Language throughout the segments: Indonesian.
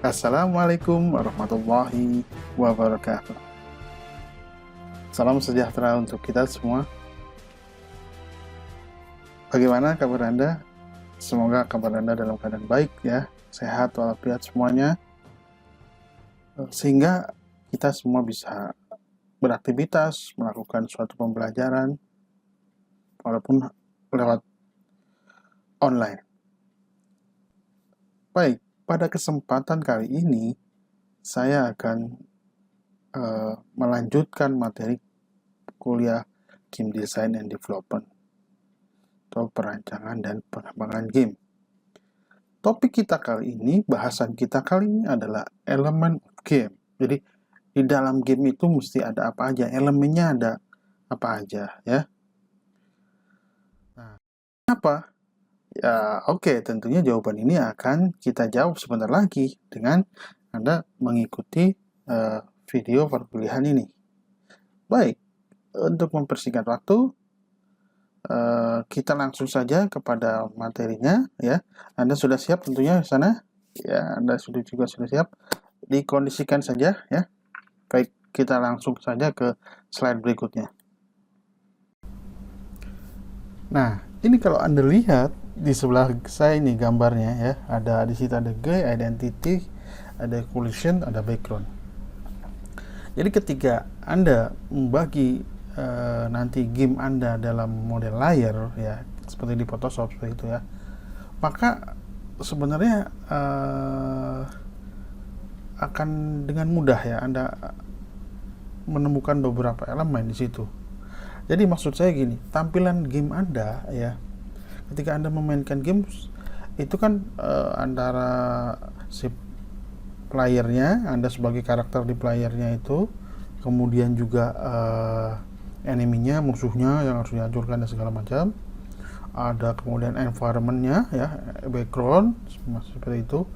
Assalamualaikum warahmatullahi wabarakatuh. Salam sejahtera untuk kita semua. Bagaimana kabar Anda? Semoga kabar Anda dalam keadaan baik ya, sehat walafiat semuanya, sehingga kita semua bisa beraktivitas, melakukan suatu pembelajaran, walaupun lewat online. Baik, pada kesempatan kali ini, saya akan melanjutkan materi kuliah Game Design and Development atau perancangan dan pengembangan game. Topik kita kali ini, bahasan kita kali ini adalah elemen game. Jadi di dalam game itu mesti ada apa aja, elemennya ada apa aja ya. Nah, apa? Ya, oke, tentunya jawaban ini akan kita jawab sebentar lagi dengan Anda mengikuti video perkuliahan ini. Baik, untuk mempersingkat waktu, kita langsung saja kepada materinya ya. Anda sudah siap tentunya di sana? Ya, Anda sudah siap. Dikondisikan saja ya. Baik, kita langsung saja ke slide berikutnya. Nah, ini kalau Anda lihat di sebelah saya ini gambarnya ya, ada di situ ada GUI, identity, ada collision, ada background. Jadi ketika Anda membagi nanti game Anda dalam model layar ya, seperti di Photoshop seperti itu ya, maka sebenarnya akan dengan mudah ya Anda menemukan beberapa elemen di situ. Jadi maksud saya gini, tampilan game Anda ya, ketika Anda memainkan games itu kan antara si playernya, Anda sebagai karakter di playernya itu, kemudian juga eneminya, musuhnya yang harus dihancurkan dan segala macam. Ada kemudian environmentnya ya, background seperti itu.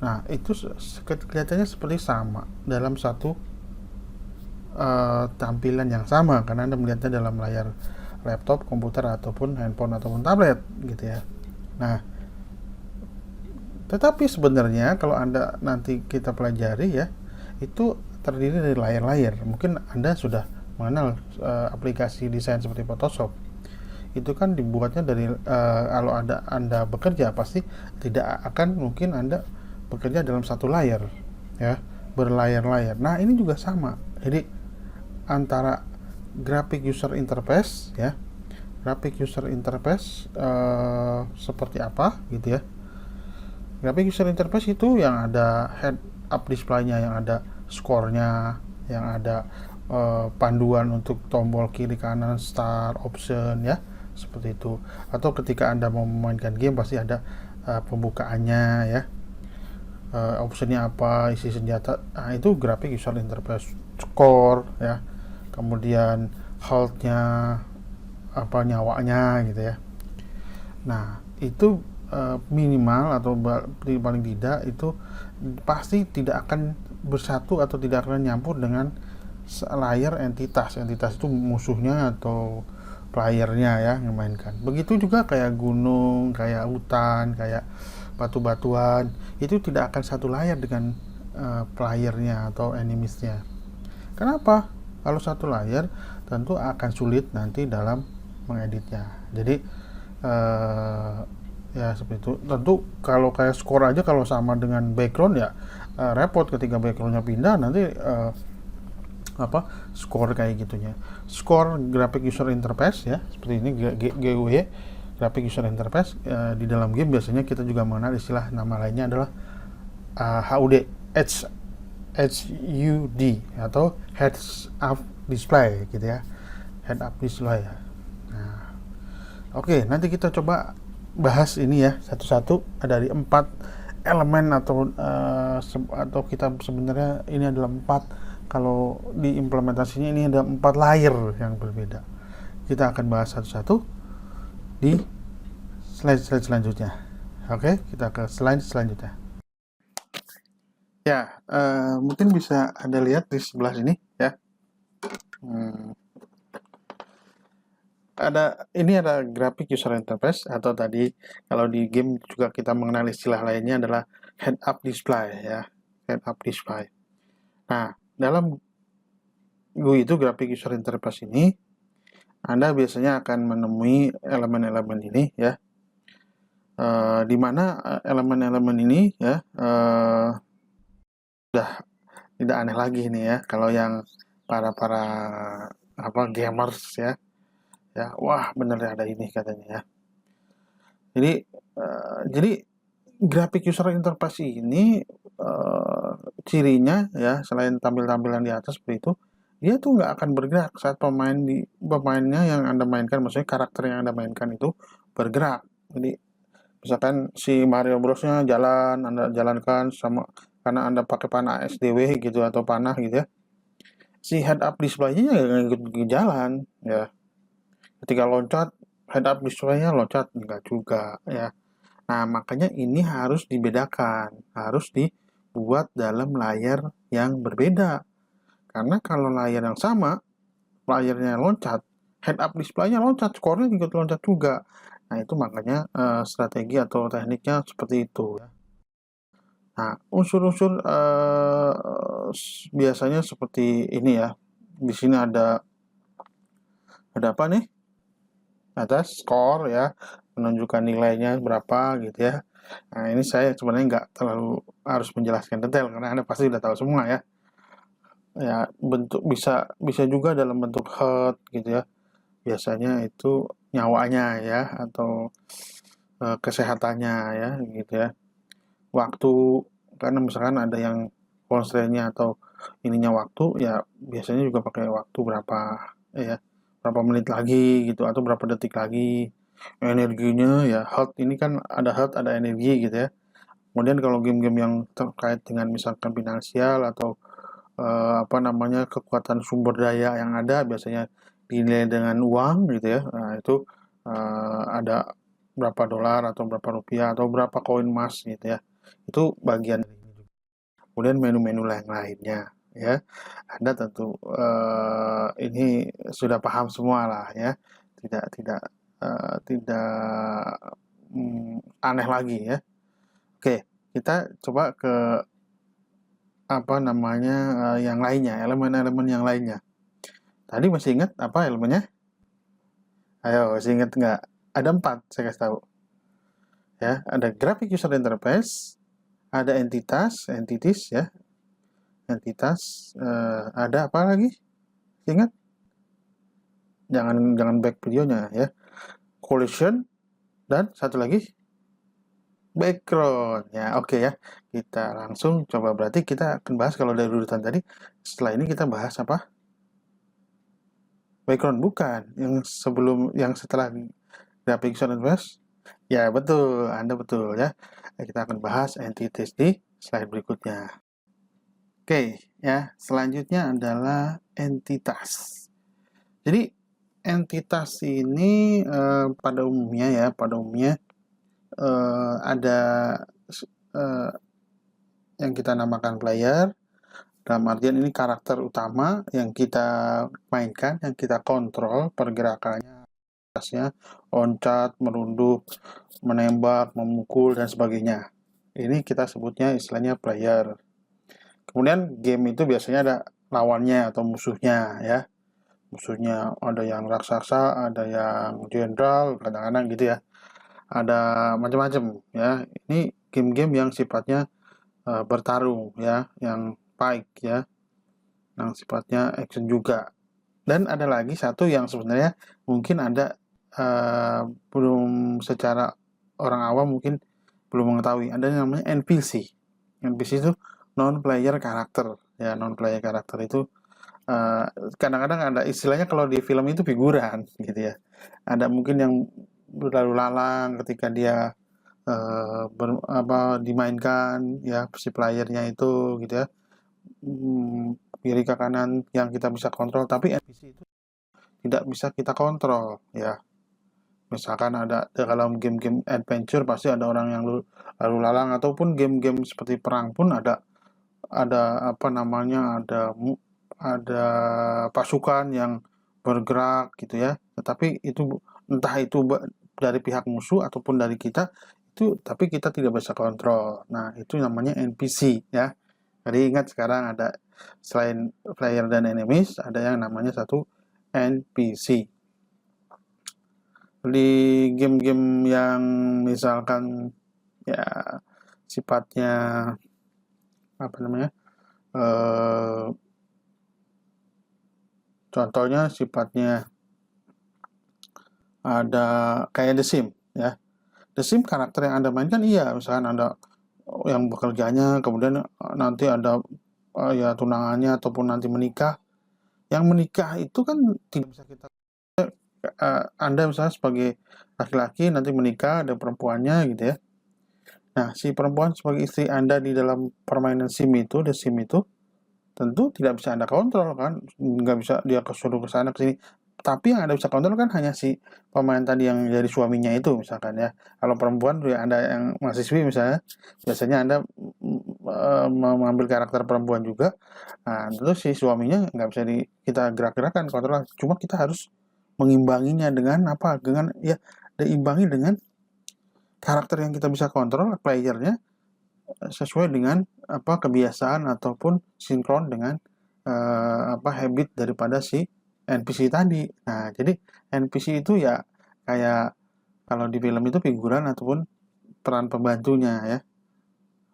Nah itu kelihatannya seperti sama dalam satu tampilan yang sama karena Anda melihatnya dalam layar laptop, komputer ataupun handphone ataupun tablet gitu ya. Nah, tetapi sebenarnya kalau Anda nanti kita pelajari ya, itu terdiri dari layar-layar. Mungkin Anda sudah mengenal aplikasi desain seperti Photoshop. Itu kan dibuatnya dari kalau Anda bekerja pasti tidak akan mungkin Anda bekerja dalam satu layar ya, berlayar-layar. Nah, ini juga sama. Jadi antara graphic user interface ya, graphic user interface seperti apa gitu ya. Graphic user interface itu yang ada head up display-nya, yang ada skornya, yang ada panduan untuk tombol kiri kanan, start, option ya, seperti itu. Atau ketika Anda mau memainkan game pasti ada pembukaannya ya, optionnya apa, isi senjata. Nah, itu graphic user interface. Score ya, kemudian health-nya, apa, nyawanya gitu ya. Nah itu minimal atau paling tidak itu pasti tidak akan bersatu atau tidak akan nyampur dengan layar entitas itu musuhnya atau playernya ya yang mainkan. Begitu juga kayak gunung, kayak hutan, kayak batu-batuan, itu tidak akan satu layar dengan playernya atau enemies-nya. Kenapa? Kalau satu layar tentu akan sulit nanti dalam mengeditnya. Jadi ya seperti itu. Tentu kalau kayak skor aja kalau sama dengan background ya repot ketika backgroundnya pindah nanti apa skor kayak gitunya. Skor graphic user interface ya seperti ini GUI graphic user interface di dalam game biasanya kita juga mengenal istilah nama lainnya adalah HUD HUD atau heads up display gitu ya, head up display ya. Nah, oke, nanti kita coba bahas ini ya satu-satu dari 4 elemen atau kita sebenarnya ini adalah 4, kalau diimplementasinya ini ada 4 layer yang berbeda. Kita akan bahas satu-satu di slide selanjutnya. Oke, kita ke slide selanjutnya. Ya, mungkin bisa Anda lihat di sebelah sini ya. Ini ada graphic user interface atau tadi kalau di game juga kita mengenal istilah lainnya adalah head up display ya. head-up display. Nah, dalam GUI itu, Graphic User Interface ini, Anda biasanya akan menemui elemen-elemen ini ya, di mana elemen-elemen ini ya sudah tidak aneh lagi nih ya, kalau yang para gamers ya, wah bener ada ini katanya ya. Jadi graphic user interface ini cirinya ya, selain tampilan di atas seperti itu, dia tuh nggak akan bergerak saat pemainnya yang Anda mainkan, maksudnya karakter yang Anda mainkan itu bergerak. Jadi misalkan si Mario Bros-nya jalan, Anda jalankan sama karena Anda pakai panah SDW gitu atau panah gitu ya. Si head up display-nya nggak ikut jalan ya. Ketika loncat, head up display-nya loncat enggak juga ya. Nah, makanya ini harus dibedakan, harus dibuat dalam layar yang berbeda. Karena kalau layar yang sama, layarnya loncat, head up display-nya loncat, skornya ikut loncat juga. Nah, itu makanya strategi atau tekniknya seperti itu. Nah, unsur-unsur biasanya seperti ini ya. Di sini ada apa nih? Ada skor ya, menunjukkan nilainya berapa gitu ya. Nah, ini saya sebenarnya nggak terlalu harus menjelaskan detail karena Anda pasti sudah tahu semua ya. Ya, bentuk bisa juga dalam bentuk HUD gitu ya. Biasanya itu nyawanya ya, atau kesehatannya ya gitu ya. Waktu, karena misalkan ada yang constraint-nya atau ininya waktu ya, biasanya juga pakai waktu berapa ya, berapa menit lagi gitu atau berapa detik lagi. Energinya ya, HUD ini kan ada HUD, ada energi gitu ya. Kemudian kalau game-game yang terkait dengan misalkan finansial atau kekuatan sumber daya yang ada, biasanya dinilai dengan uang gitu ya. Nah, itu ada berapa dolar atau berapa rupiah atau berapa koin emas gitu ya. Itu bagian. Kemudian menu-menu lainnya ya. Anda tentu ini sudah paham semua lah ya. Tidak aneh lagi ya. Oke, kita coba ke yang lainnya, elemen-elemen yang lainnya. Tadi masih ingat apa elemennya? Ayo, masih ingat nggak? Ada 4, saya kasih tahu. Ya, ada graphic user interface, ada entities ya, ada apa lagi? Ingat? Jangan back videonya ya. Collision dan satu lagi background ya. Oke ya, kita langsung coba. Berarti kita akan bahas kalau dari urutan tadi. Setelah ini kita bahas apa? Background, bukan yang setelah graphic user interface. Ya betul, Anda betul ya. Kita akan bahas entities di slide berikutnya. Oke ya, selanjutnya adalah entitas. Jadi entitas ini pada umumnya ada yang kita namakan player. Dalam artian ini karakter utama yang kita mainkan, yang kita kontrol pergerakannya, loncat, merunduk, menembak, memukul, dan sebagainya. Ini kita sebutnya istilahnya player. Kemudian game itu biasanya ada lawannya atau musuhnya ya. Musuhnya ada yang raksasa, ada yang jenderal, kadang-kadang gitu ya. Ada macam-macam ya. Ini game-game yang sifatnya bertarung ya, yang fight ya, yang sifatnya action juga. Dan ada lagi satu yang sebenarnya mungkin Anda belum, secara orang awam mungkin belum mengetahui. Ada yang namanya NPC. NPC itu non-player karakter ya. Non-player karakter itu kadang-kadang ada istilahnya, kalau di film itu figuran gitu ya. Ada mungkin yang berlalu lalang ketika dia dimainkan ya, si playernya itu gitu ya, kiri ke kanan yang kita bisa kontrol, tapi NPC itu tidak bisa kita kontrol ya. Misalkan ada dalam game-game adventure pasti ada orang yang lalu lalang, ataupun game-game seperti perang pun ada ada pasukan yang bergerak gitu ya. Tetapi itu entah itu dari pihak musuh ataupun dari kita, itu tapi kita tidak bisa kontrol. Nah, itu namanya NPC ya. Jadi ingat sekarang ada selain player dan enemies, ada yang namanya satu NPC. Di game-game yang misalkan ya sifatnya apa namanya, contohnya sifatnya ada kayak The Sims ya. The Sims karakter yang Anda mainkan iya, misalkan Anda yang bekerjanya, kemudian nanti ada ya tunangannya ataupun nanti menikah. Yang menikah itu kan tidak bisa kita Anda misalnya sebagai laki-laki nanti menikah ada perempuannya gitu ya. Nah, si perempuan sebagai istri Anda di dalam permainan SIM itu, The Sim itu, tentu tidak bisa Anda kontrol kan, nggak bisa dia kesuruh ke sana ke sini. Tapi yang Anda bisa kontrol kan hanya si pemain tadi yang dari suaminya itu misalkan ya. Kalau perempuan ya Anda yang mahasiswi misalnya, biasanya Anda mengambil karakter perempuan juga. Nah, terus si suaminya nggak bisa kita gerak-gerakan kontrol. Cuma kita harus mengimbanginya dengan apa? Dengan ya diimbangi dengan karakter yang kita bisa kontrol playernya sesuai dengan apa kebiasaan ataupun sinkron dengan apa habit daripada si NPC tadi. Nah, jadi NPC itu ya kayak kalau di film itu figuran ataupun peran pembantunya ya.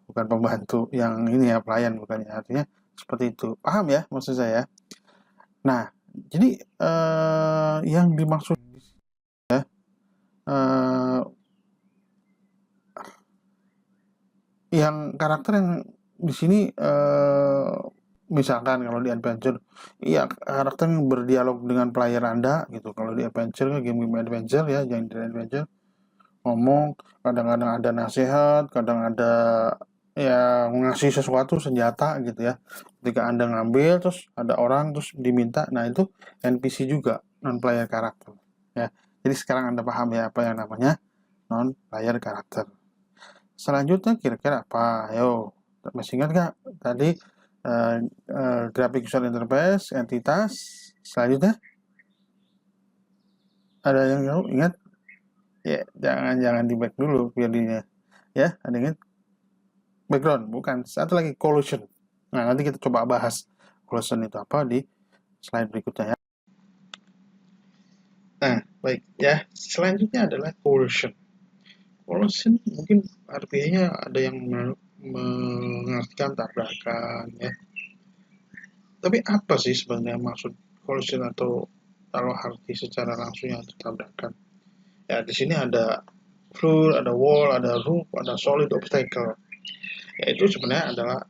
Bukan pembantu yang ini ya pelayan bukannya. Artinya seperti itu. Paham ya maksud saya? Nah, jadi yang dimaksud ya eh, yang karakter yang di sini misalkan kalau di adventure, iya karakter yang berdialog dengan player Anda gitu. Kalau di adventure, game-game adventure ya, jangan di adventure ngomong, kadang-kadang ada nasihat, kadang ada ya ngasih sesuatu senjata gitu ya. Ketika Anda ngambil terus ada orang terus diminta, nah itu NPC juga non player karakter ya. Jadi sekarang Anda paham ya apa yang namanya non player karakter. Selanjutnya kira-kira apa? Ayo, masih ingat nggak tadi graphic user interface, entitas. Selanjutnya ada yang ingat? Ya, jangan di back dulu biar dia ya. Ada ingat? Background, bukan. Satu lagi collision. Nah, nanti kita coba bahas collision itu apa di slide berikutnya ya. Nah, baik ya. Selanjutnya adalah collision. Collision mungkin artinya ada yang mengartikan tabrakan ya. Tapi apa sih sebenarnya maksud collision atau kalau arti secara langsungnya itu tabrakan? Ya di sini ada floor, ada wall, ada roof, ada solid obstacle. Ya itu sebenarnya adalah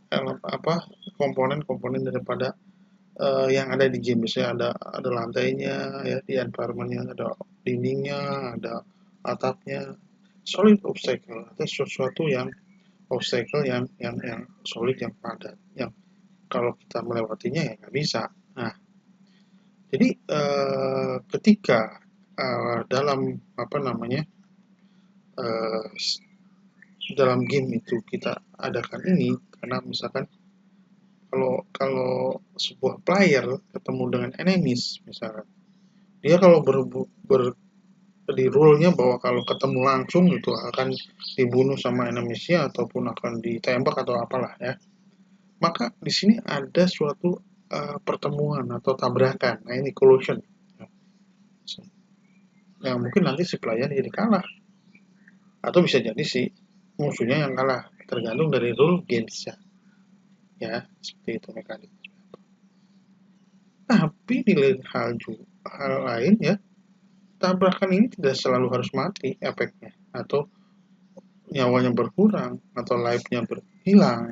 apa komponen-komponen daripada yang ada di game. Misalnya ada lantainya, ya di environmentnya ada dindingnya, ada atapnya. Solid obstacle itu sesuatu yang obstacle yang solid yang padat yang kalau kita melewatinya ya nggak bisa. Nah, jadi ketika dalam apa namanya uh, dalam game itu kita adakan ini karena misalkan kalau kalau sebuah player ketemu dengan enemies misalkan dia kalau di rule-nya bahwa kalau ketemu langsung gitu akan dibunuh sama enemiesnya ataupun akan ditembak atau apalah ya maka di sini ada suatu pertemuan atau tabrakan. Nah ini collision. Yang mungkin nanti si player jadi kalah atau bisa jadi si musuhnya yang kalah tergantung dari rule games ya. Ya seperti itu mekanik. Tapi di lain hal lain ya tabrakan ini tidak selalu harus mati efeknya atau nyawanya berkurang atau life-nya berhilang.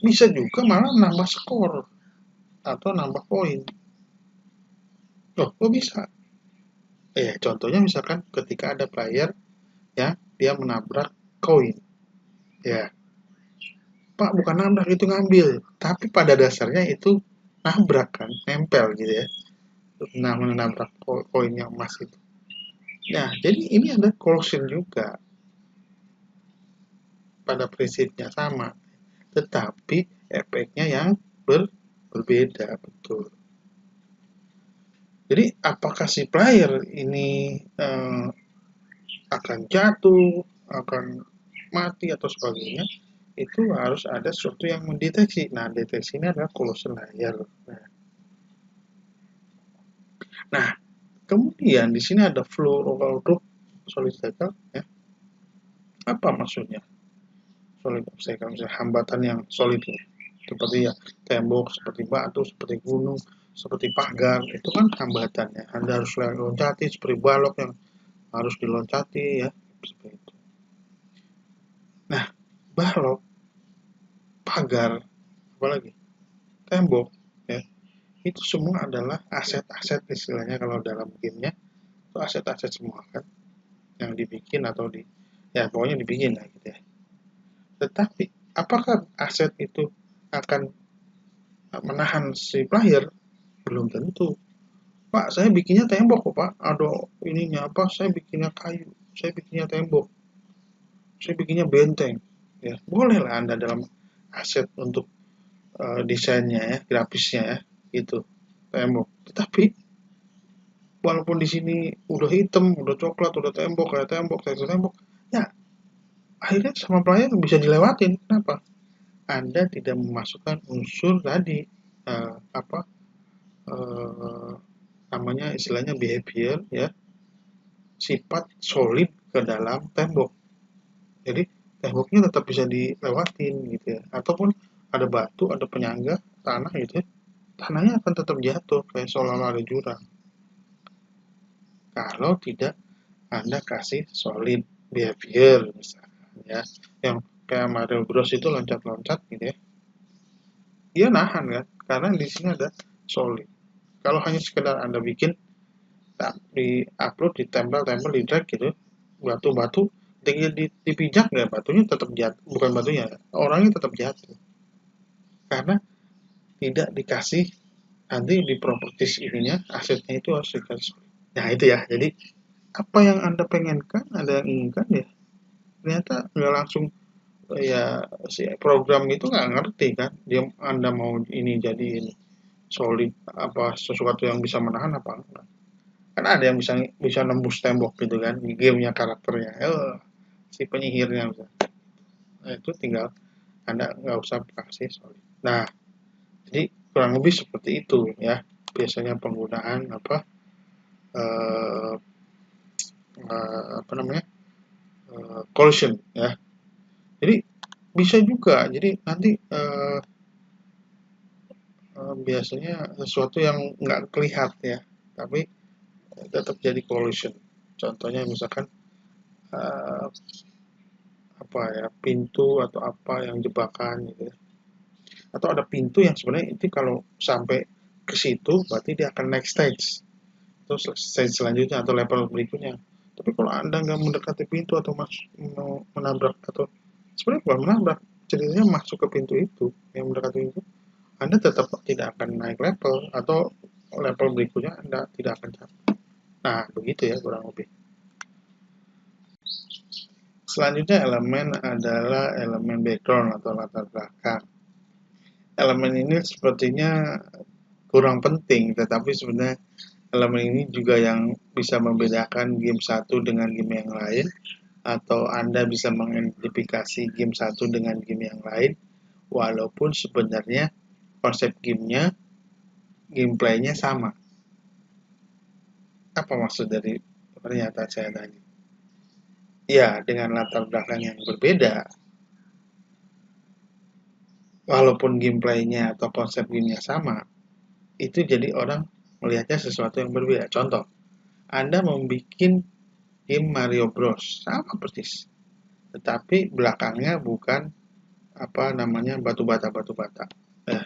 Bisa juga malah nambah skor atau nambah poin. Loh, kok bisa? Contohnya misalkan ketika ada player ya, dia menabrak koin. Ya, Pak bukan nabrak itu ngambil, tapi pada dasarnya itu nabrak kan, nempel gitu ya. Nah, menabrak koin yang emas itu. Nah, jadi ini ada collision juga pada prinsipnya sama, tetapi efeknya yang berbeda betul. Jadi apakah si player ini akan jatuh, akan mati atau sebagainya? itu harus ada sesuatu yang mendeteksi. Nah, deteksi ini adalah collision layer. Nah, kemudian di sini ada flow local group solid obstacle, ya. Apa maksudnya? Solid obstacle, misalnya hambatan yang solid, ya. Seperti ya tembok, seperti batu, seperti gunung, seperti pagar, itu kan hambatannya. Anda harus loncati seperti balok yang harus diloncati, ya, seperti itu. Nah, balok, pagar, apalagi tembok, ya, itu semua adalah aset-aset istilahnya kalau dalam gamenya itu aset-aset semua kan yang dibikin atau ya pokoknya dibikin lah gitu ya. Tetapi apakah aset itu akan menahan si player? Belum tentu. Pak, saya bikinnya tembok kok, Pak. Ada ininya apa? Saya bikinnya kayu, saya bikinnya tembok, saya bikinnya benteng. Ya, bolehlah Anda dalam aset untuk desainnya ya, grafisnya ya, gitu. Tembok. Tetapi walaupun di sini udah hitam, udah coklat, udah tembok, kayak tembok, tekstur tembok, ya akhirnya sama player bisa dilewatin. Kenapa? Anda tidak memasukkan unsur tadi apa eh, namanya istilahnya behavior ya, sifat solid ke dalam tembok. Jadi temboknya tetap bisa dilewatin gitu ya. Ataupun ada batu, ada penyangga tanah gitu ya. Tanahnya akan tetap jatuh kayak seolah-olah ada jurang. Kalau tidak Anda kasih solid behavior misalkan ya. Yang kayak Mario Bros itu loncat-loncat gitu ya. Dia nahan kan karena di sini ada solid. Kalau hanya sekedar Anda bikin di upload, ditempel-tempel, di drag gitu, batu-batu dipijak nggak batunya tetap jatuh, bukan batunya, orangnya tetap jatuh karena tidak dikasih nanti di properties ininya asetnya itu harus dikasih. Nah itu ya, jadi apa yang Anda pengenkan, Anda yang inginkan ya ternyata nggak langsung ya si program itu nggak ngerti kan dia Anda mau ini jadi ini solid apa sesuatu yang bisa menahan apa enggak. Kan ada yang bisa bisa nembus tembok gitu kan di gamenya karakternya. Si penyihirnya misalnya. Nah, itu tinggal Anda nggak usah kasih solid. Nah, jadi kurang lebih seperti itu ya. Biasanya penggunaan eh, apa namanya collision ya. Jadi bisa juga. Jadi nanti biasanya sesuatu yang nggak kelihatan ya, tapi tetap jadi collision. Contohnya misalkan eh, apa ya pintu atau apa yang jebakan gitu ya. Atau ada pintu yang sebenarnya itu kalau sampai ke situ berarti dia akan next stage. Terus stage selanjutnya atau level berikutnya. Tapi kalau Anda nggak mendekati pintu atau mau menabrak atau sebenarnya bukan menabrak, ceritanya masuk ke pintu itu yang mendekati pintu, Anda tetap tidak akan naik level atau level berikutnya Anda tidak akan capai. Nah, begitu ya kurang lebih. Selanjutnya elemen adalah elemen background atau latar belakang. Elemen ini sepertinya kurang penting, tetapi sebenarnya elemen ini juga yang bisa membedakan game satu dengan game yang lain, atau Anda bisa mengidentifikasi game satu dengan game yang lain, walaupun sebenarnya konsep gamenya, gameplaynya sama. Apa maksud dari pernyataan saya tadi? Ya, dengan latar belakang yang berbeda, walaupun gameplaynya atau konsep gamenya sama, itu jadi orang melihatnya sesuatu yang berbeda. Contoh, Anda membuat game Mario Bros. Sama persis. Tetapi belakangnya bukan apa namanya batu bata. Eh,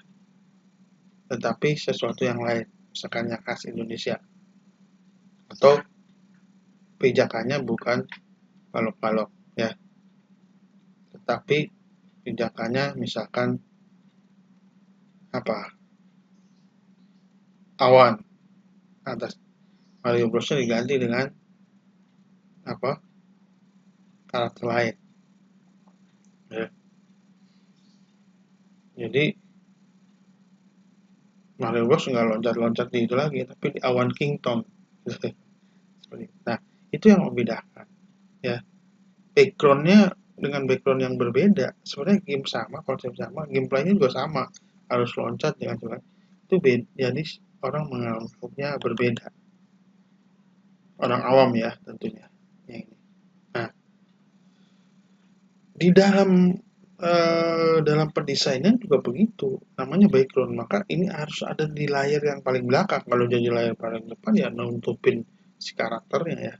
tetapi sesuatu yang lain, misalkan yang khas Indonesia. Atau pijakannya bukan balok-balok ya, tetapi pijakannya misalkan apa? Awan atas Mario Bros diganti dengan apa? Karakter lain. Ya. Jadi Mario Bros nggak loncat-loncat di itu lagi, tapi di Awan Kingdom. Nah, itu yang membedakan. Ya, backgroundnya dengan background yang berbeda, sebenarnya game sama, konsep sama, gameplaynya juga sama, harus loncat dengan segala itu beda, jadi orang menganggapnya berbeda, orang awam ya tentunya. Yang ini. Nah, di dalam pendesainan juga begitu, namanya background, maka ini harus ada di layar yang paling belakang. Kalau jadi layar paling depan ya nutupin si karakternya ya.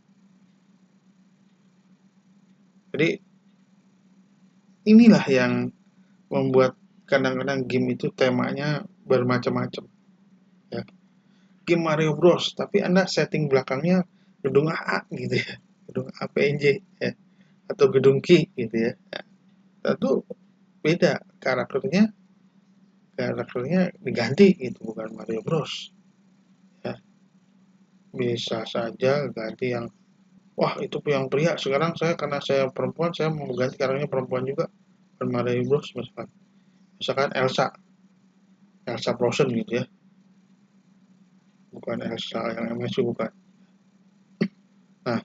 Jadi inilah yang membuat kadang-kadang game itu temanya bermacam-macam ya. Game Mario Bros tapi Anda setting belakangnya gedung A gitu ya, gedung APNJ ya, atau gedung Q gitu ya. Nah, tentu beda karakternya diganti gitu, bukan Mario Bros ya. Bisa saja ganti yang wah itu yang pria, sekarang saya karena saya perempuan saya mau ganti karakternya perempuan juga, dan Mario Bros misalkan Elsa Frozen gitu ya, bukan Elsa yang MSU, bukan. Nah,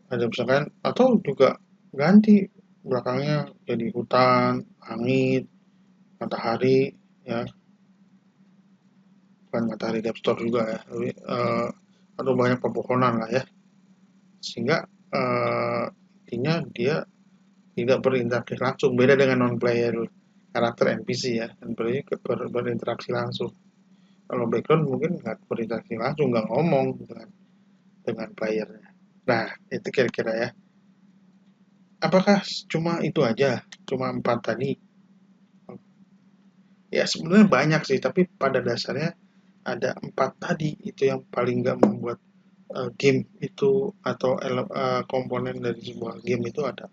ada misalkan atau juga ganti belakangnya jadi hutan, langit, matahari ya, bukan matahari Death Store juga ya, tapi, atau banyak pepohonan lah ya, sehingga intinya dia tidak berinteraksi langsung, beda dengan non player karakter NPC ya, NPC berinteraksi langsung. Kalau background mungkin nggak berinteraksi langsung, nggak ngomong dengan playernya. Nah, itu kira-kira ya. Apakah cuma itu aja? Cuma 4 tadi? Ya sebenarnya banyak sih, tapi pada dasarnya ada 4 tadi itu yang paling nggak membuat game itu atau komponen dari sebuah game itu ada.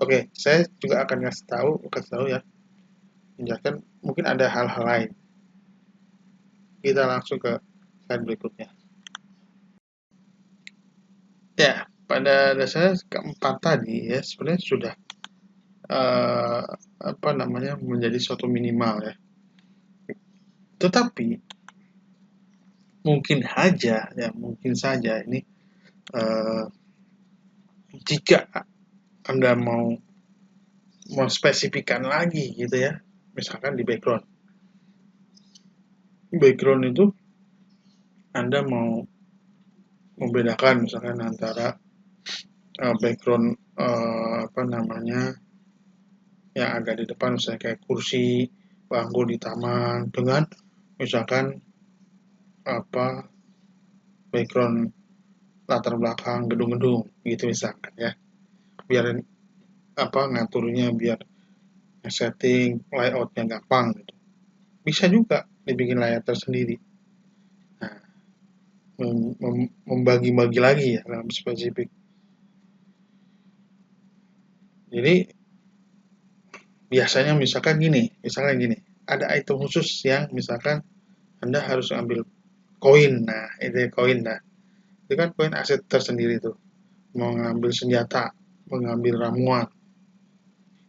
Oke, saya juga akan kasih tahu ya, menjelaskan mungkin ada hal-hal lain. Kita langsung ke slide berikutnya. Ya, pada dasarnya keempat tadi ya sebenarnya sudah eh, apa namanya menjadi suatu minimal ya. Tetapi mungkin saja ini eh, jika Anda mau spesifikkan lagi gitu ya, misalkan di background itu Anda mau membedakan misalkan antara background apa namanya yang agak di depan misalnya kayak kursi bangku di taman dengan misalkan apa background latar belakang gedung-gedung gitu misalkan ya, biar apa ngaturnya biar setting layoutnya gampang gitu. Bisa juga dibikin layar tersendiri. Nah, membagi-bagi lagi ya dalam spesifik. Jadi biasanya misalkan gini, ada item khusus yang misalkan Anda harus ambil koin. Nah, itu koin. Nah, itu kan koin aset tersendiri tuh. Mau ngambil senjata, mengambil ramuan.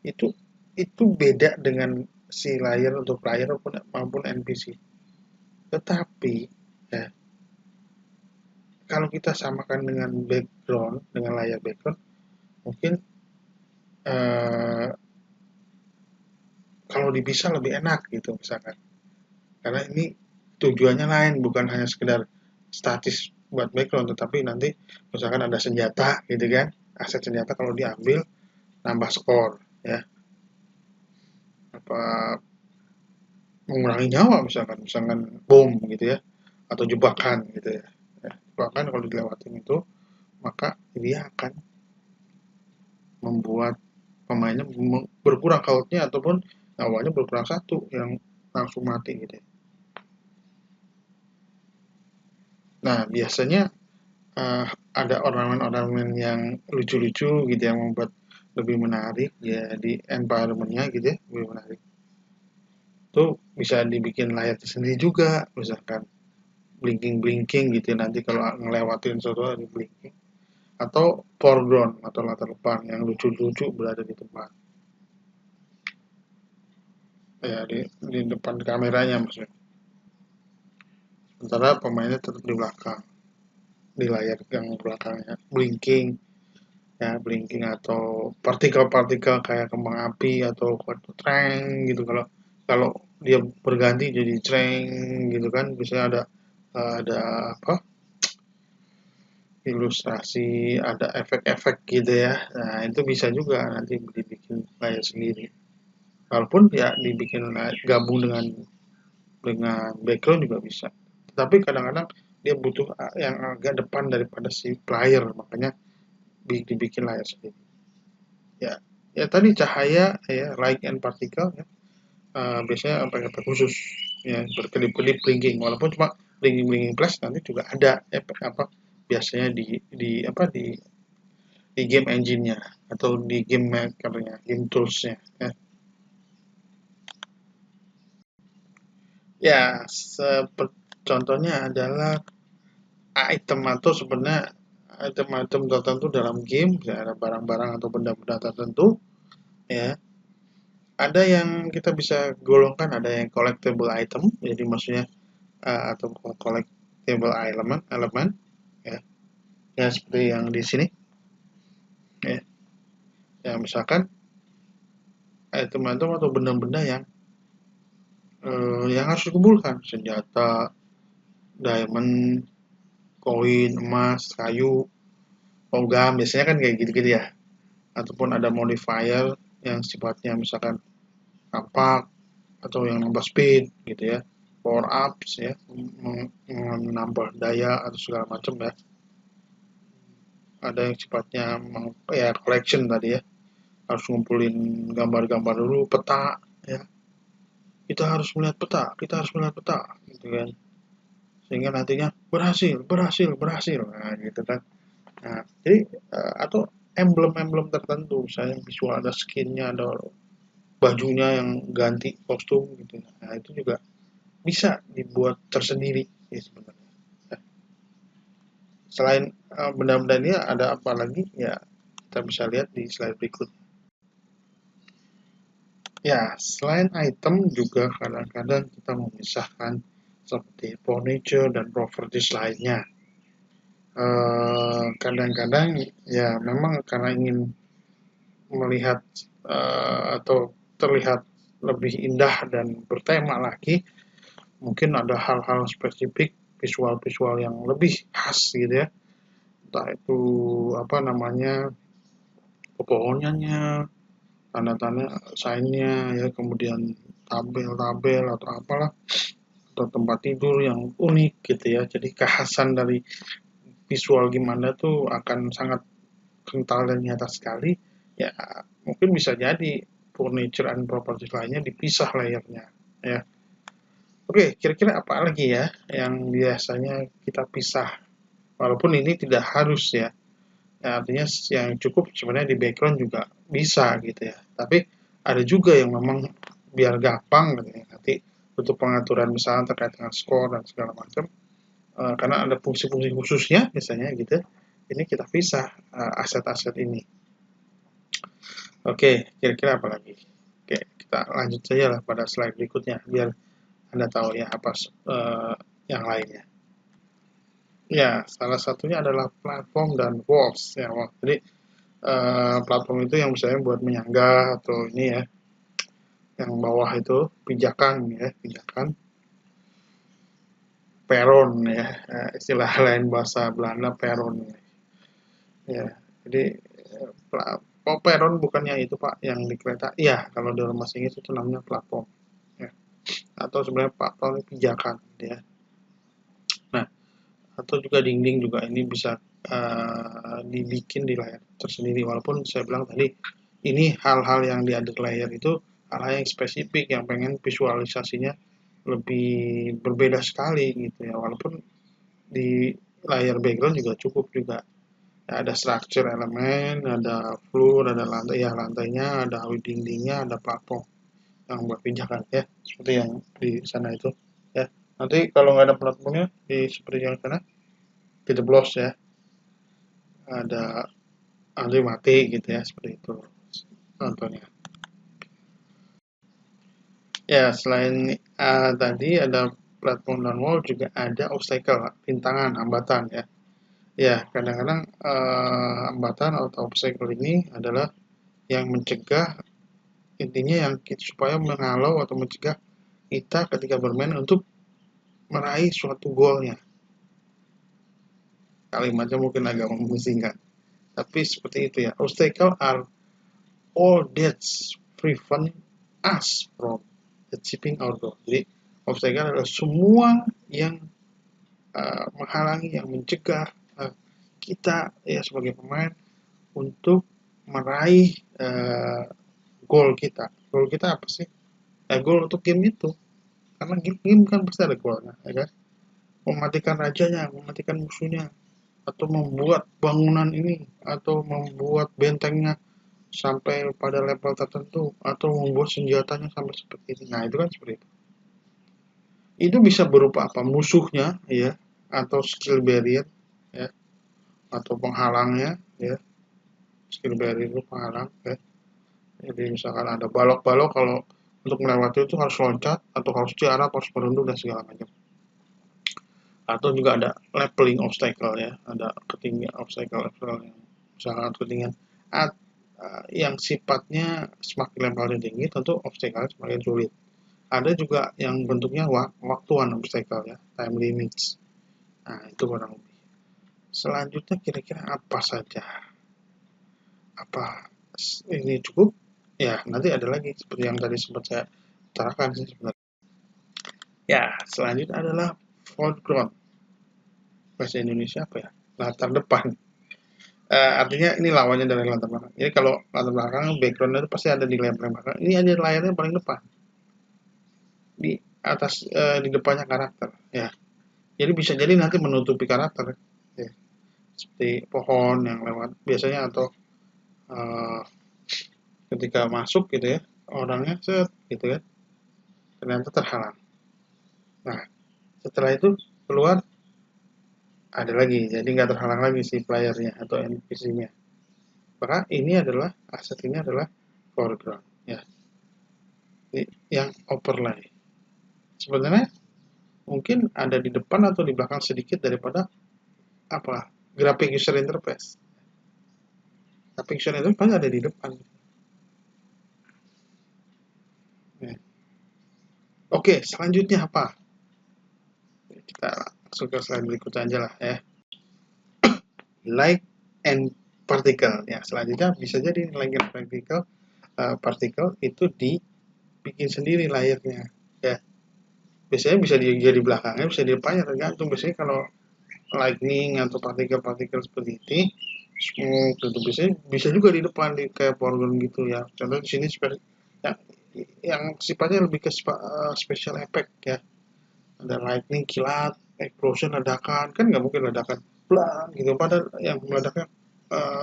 Itu itu beda dengan si layar untuk player maupun NPC. Tetapi ya, kalau kita samakan dengan dengan layar background, mungkin eh, kalau bisa lebih enak gitu misalkan. Karena ini tujuannya lain, bukan hanya sekedar statis buat background, tetapi nanti misalkan ada senjata gitu kan, aset senjata kalau diambil nambah skor ya, apa mengurangi nyawa misalkan bom gitu ya, atau jebakan gitu ya. Ya, jebakan kalau dilewatin itu maka dia akan membuat pemainnya berkurang health-nya ataupun nyawanya berkurang satu yang langsung mati gitu ya. Nah, biasanya ada ornamen-ornamen yang lucu-lucu gitu yang membuat lebih menarik ya di environment-nya gitu ya, lebih menarik. Itu bisa dibikin layar sendiri juga, misalkan blinking-blinking gitu ya, nanti kalau ngelewatin sesuatu ada blinking. Atau foreground atau latar depan yang lucu-lucu berada di tempat. Ya, di depan kameranya maksudnya. Sementara pemainnya tetap di belakang, di layar yang belakangnya. Blinking, ya, blinking atau partikel-partikel kayak kembang api atau treng gitu. Kalau kalau dia berganti jadi treng gitu kan, biasanya ada apa? Ilustrasi, ada efek-efek gitu ya. Nah, itu bisa juga nanti dibikin layar sendiri. Walaupun ya dibikin gabung dengan background juga bisa. Tapi kadang-kadang dia butuh yang agak depan daripada si player, makanya dibikin layar sendiri. Ya, ya tadi cahaya ya, light and particle ya. Biasanya pakai efek khusus ya, berkedip-kedip blinking. Walaupun cuma blinking-blinking flash nanti juga ada efek apa biasanya di game engine-nya atau di game maker-nya, game tools-nya ya. Ya, contohnya adalah item atau sebenarnya item-item tertentu dalam game, ya ada barang-barang atau benda-benda tertentu ya. Ada yang kita bisa golongkan, ada yang collectible item, jadi maksudnya atau collectible elemen ya. Ya seperti yang di sini ya. Ya misalkan item-item atau benda-benda yang harus dikumpulkan, senjata, diamond, koin, emas, kayu, logam, biasanya kan kayak gitu-gitu ya. Ataupun ada modifier yang sifatnya misalkan tampak atau yang nambah speed gitu ya, power ups ya, menambah daya atau segala macam ya. Ada yang sifatnya ya collection tadi ya, harus ngumpulin gambar-gambar dulu, peta ya. Kita harus melihat peta, kita harus melihat peta gitu kan. Sehingga nantinya berhasil, berhasil, berhasil. Nah, gitu kan. Nah, jadi atau emblem-emblem tertentu, misalnya visual ada skinnya, ada bajunya yang ganti kostum gitu. Nah, itu juga bisa dibuat tersendiri ya sebenarnya. Nah, selain benda-benda ini ada apa lagi? Ya, kita bisa lihat di slide berikut. Ya, selain item juga kadang-kadang kita memisahkan seperti furniture dan properties lainnya. Kadang-kadang ya memang karena ingin melihat atau terlihat lebih indah dan bertema lagi, mungkin ada hal-hal spesifik visual-visual yang lebih khas gitu ya. Entah itu apa namanya pepohonannya, tanda-tanda sign-nya ya, kemudian tabel-tabel atau apalah atau tempat tidur yang unik gitu ya. Jadi kekhasan dari visual gimana tuh akan sangat kental dan nyata sekali. Ya mungkin bisa jadi furniture and properties lainnya dipisah layarnya ya. Oke, kira-kira apa lagi ya yang biasanya kita pisah? Walaupun ini tidak harus ya. Ya, artinya yang cukup sebenarnya di background juga bisa gitu ya. Tapi ada juga yang memang biar gampang gitu ya. Nanti untuk pengaturan misalnya terkait dengan skor dan segala macam. Karena ada fungsi-fungsi khususnya misalnya gitu. Ini kita pisah aset-aset ini. Oke, kira-kira apa lagi? Oke, kita lanjut saja lah pada slide berikutnya biar Anda tahu ya apa yang lainnya. Ya, salah satunya adalah platform dan walls ya. Jadi platform itu yang misalnya buat menyangga atau ini ya, yang bawah itu pijakan ya, pijakan peron ya, istilah lain bahasa Belanda peron ya. Jadi peron bukannya itu Pak yang di kereta. Iya, kalau di Mas Inggris itu namanya platform ya. Atau sebenarnya platform pijakan ya. Nah, atau juga dinding juga ini bisa dibikin di layar tersendiri walaupun saya bilang tadi ini hal-hal yang di other layer itu hal-hal yang spesifik yang pengen visualisasinya lebih berbeda sekali gitu ya walaupun di layar background juga cukup juga ya, ada structure elemen ada floor ada lantai ya lantainya ada dindingnya ada platform yang buat pijakan ya seperti yang di sana itu ya nanti kalau nggak ada platformnya di seperti yang sana dijeblos ya ada nanti mati gitu ya seperti itu contohnya. Ya selain tadi ada platform dan wall juga ada obstacle rintangan hambatan ya Ya, kadang-kadang hambatan atau obstacle ini adalah yang mencegah, intinya yang supaya menghalau atau mencegah kita ketika bermain untuk meraih suatu goalnya. Kalimatnya mungkin agak memusingkan, tapi seperti itu ya. Obstacle are all that prevent us from achieving our goal. Jadi obstacle adalah semua yang menghalangi, yang mencegah kita ya sebagai pemain untuk meraih goal kita. Goal kita apa sih? Goal untuk game itu. Karena game kan pasti ada goalnya, ya kan? Mematikan rajanya, mematikan musuhnya, atau membuat bangunan ini, atau membuat bentengnya sampai pada level tertentu, atau membuat senjatanya sampai seperti ini. Nah, itu kan seperti itu. Itu bisa berupa apa? Musuhnya, ya, atau skill barrier, ya, atau penghalangnya, ya. Skill barrier itu penghalang, ya. Jadi misalkan ada balok-balok, kalau untuk melewati itu harus loncat, atau harus tiarap, harus merunduk, dan segala macam. Atau juga ada leveling obstacle ya, ada ketinggian obstacle yang sangat ketinggian yang sifatnya semakin levelnya tinggi tentu obstacle semakin sulit. Ada juga yang bentuknya waktuan obstacle ya, time limits. Nah, itu kurang lebih. Selanjutnya kira-kira apa saja? Apa ini cukup? Ya, nanti ada lagi seperti yang tadi sempat saya utarakan sih sebenarnya. Ya, selanjutnya adalah foreground. Bahasa Indonesia apa ya? Latar depan. Artinya ini lawannya dari latar belakang. Jadi kalau latar belakang background itu pasti ada di layar belakang. Ini ada layarnya paling depan. Di atas di depannya karakter ya. Jadi bisa jadi nanti menutupi karakter ya. Seperti pohon yang lewat biasanya atau uh, ketika masuk gitu ya orangnya set gitu ya ternyata terhalang. Nah setelah itu keluar ada lagi jadi nggak terhalang lagi si playernya atau NPC-nya. Maka ini adalah aset ini adalah foreground ya. Yang overlay. Sebenarnya mungkin ada di depan atau di belakang sedikit daripada apa graphic user interface. Graphic user interface ada di depan. Ya. Oke, selanjutnya apa? Kita langsung ke slide berikutnya aja lah ya. Light and particle. Ya, selanjutnya bisa jadi light and particle, particle itu dibikin sendiri layarnya. Ya, biasanya bisa di belakangnya, bisa di depannya tergantung. Biasanya kalau lightning atau partikel-partikel seperti ini smoke gitu biasanya bisa juga di depan di kayak polygon gitu ya. Contoh di sini yang, yang sifatnya lebih ke special effect ya. Ada lightning, kilat, explosion, ledakan, kan nggak mungkin ledakan blang gitu. Padahal yang meledaknya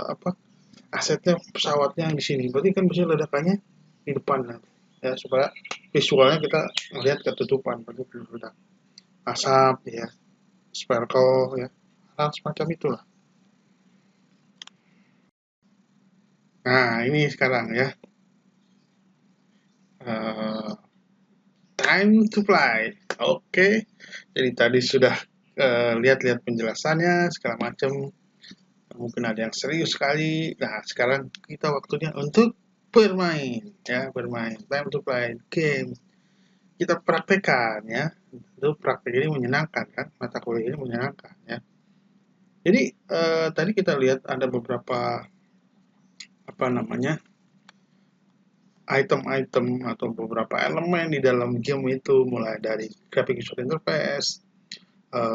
apa asetnya pesawatnya yang di sini. Berarti kan bisa ledakannya di depan nanti ya supaya visualnya kita melihat ketutupan berarti ledak asap ya sparkle ya hal semacam itulah. Nah, ini sekarang ya. Uh, time to fly. Oke. Jadi tadi sudah lihat-lihat penjelasannya segala macam. Mungkin ada yang serius sekali. Nah, sekarang kita waktunya untuk bermain ya, bermain. Time to fly game. Kita praktekkan ya. Itu praktek ini menyenangkan kan? Mata kuliah ini menyenangkan ya. Jadi tadi kita lihat ada beberapa apa namanya item-item atau beberapa elemen di dalam game itu mulai dari graphic user interface,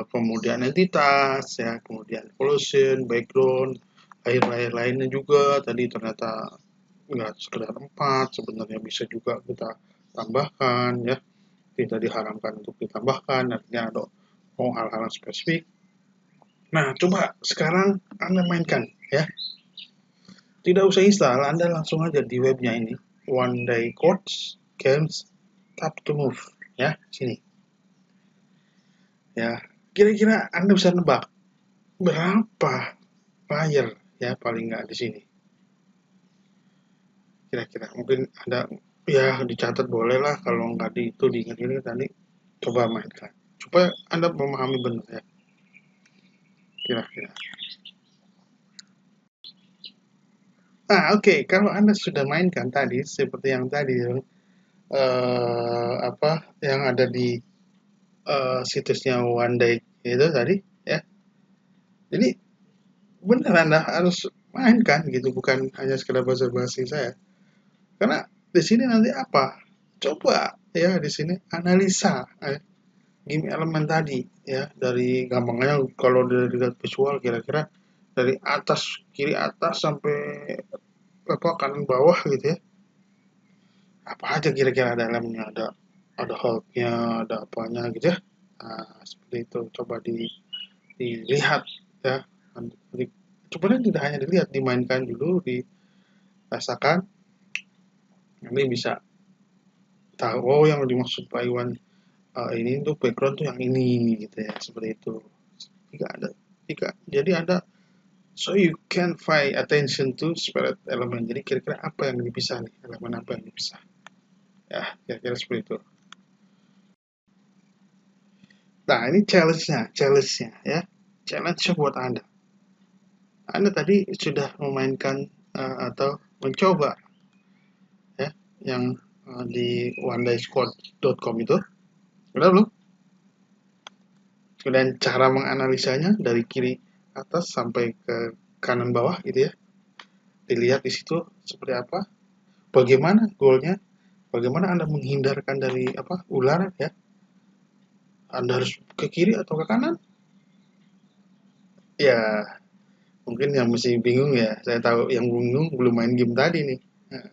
kemudian entitas, ya, kemudian evolution, background, layer-layer lainnya juga tadi ternyata nggak sekedar 4, sebenarnya bisa juga kita tambahkan ya, tidak diharamkan untuk ditambahkan, artinya ada hal-hal spesifik. Nah, coba sekarang Anda mainkan ya. Tidak usah install, Anda langsung aja di webnya ini. One Day Codes Games Tap to Move ya, sini. Ya, kira-kira Anda bisa nebak berapa player ya paling nggak di sini. Kira-kira mungkin ada ya dicatat boleh lah kalau nggak itu diingat-ingat tadi coba mainkan supaya Anda memahami benar ya. kira-kira. Nah, oke, kalau Anda sudah mainkan tadi seperti yang tadi yang ada di situsnya One Day itu tadi ya. Jadi benar Anda harus mainkan gitu, bukan hanya sekedar basa-basi saya. Karena di sini nanti apa? Coba ya di sini analisa game elemen tadi ya, dari gampangnya kalau dari lihat visual kira-kira dari atas kiri atas sampai kanan bawah gitu ya. Apa aja kira-kira ada elemenya, ada Hulk-nya, ada apanya gitu ya. Nah, seperti itu coba dilihat ya. Sebenarnya tidak hanya dilihat, dimainkan dulu, dirasakan, nanti bisa tahu oh yang dimaksud Pak Iwan ini tuh background tuh yang ini gitu ya, seperti itu. Jika jadi Anda so you can find attention to spirit element. Jadi kira-kira apa yang dipisah nih, elemen apa yang dipisah ya, kira-kira seperti itu. Nah ini challenge-nya ya, challenge buat Anda tadi sudah memainkan atau mencoba ya yang di onedaysquad.com itu udah belum? Dan cara menganalisanya dari kiri atas sampai ke kanan bawah gitu ya, dilihat di situ seperti apa, bagaimana goalnya, bagaimana Anda menghindarkan dari ular ya, Anda harus ke kiri atau ke kanan ya. Mungkin yang masih bingung ya, saya tahu yang bingung belum main game tadi nih. Nah,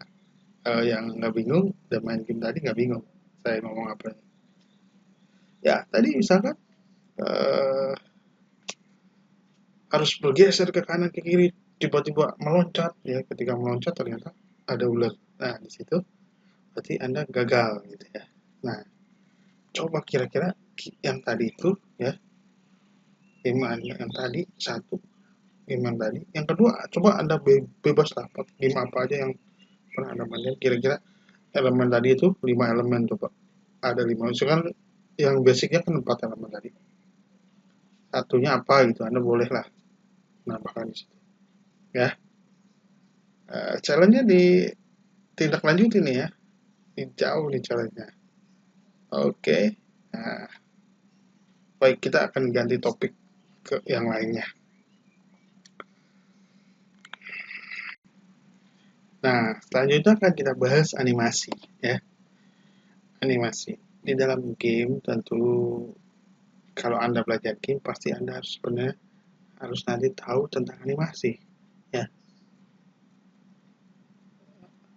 yang nggak bingung udah main game tadi nggak bingung saya ngomong apa. Ya tadi misalkan eh, harus bergeser ke kanan ke kiri, tiba-tiba meloncat ya, ketika meloncat ternyata ada ular. Nah di situ berarti Anda gagal gitu ya. Nah coba kira-kira yang tadi itu ya, game yang tadi satu, game yang tadi yang kedua, coba Anda bebas lah game apa aja yang pernah Anda mainkan, kira-kira elemen tadi itu 5 elemen, coba ada 5, misalkan yang basicnya kan 4 elemen tadi, satunya apa gitu Anda boleh lah nambahkan di situ ya. Challenge-nya tindak lanjut ini ya, jauh nih challenge-nya. Oke, nah, baik, kita akan ganti topik ke yang lainnya. Nah selanjutnya akan kita bahas animasi ya. Animasi di dalam game tentu, kalau Anda belajar game pasti Anda harus nanti tahu tentang animasi ya.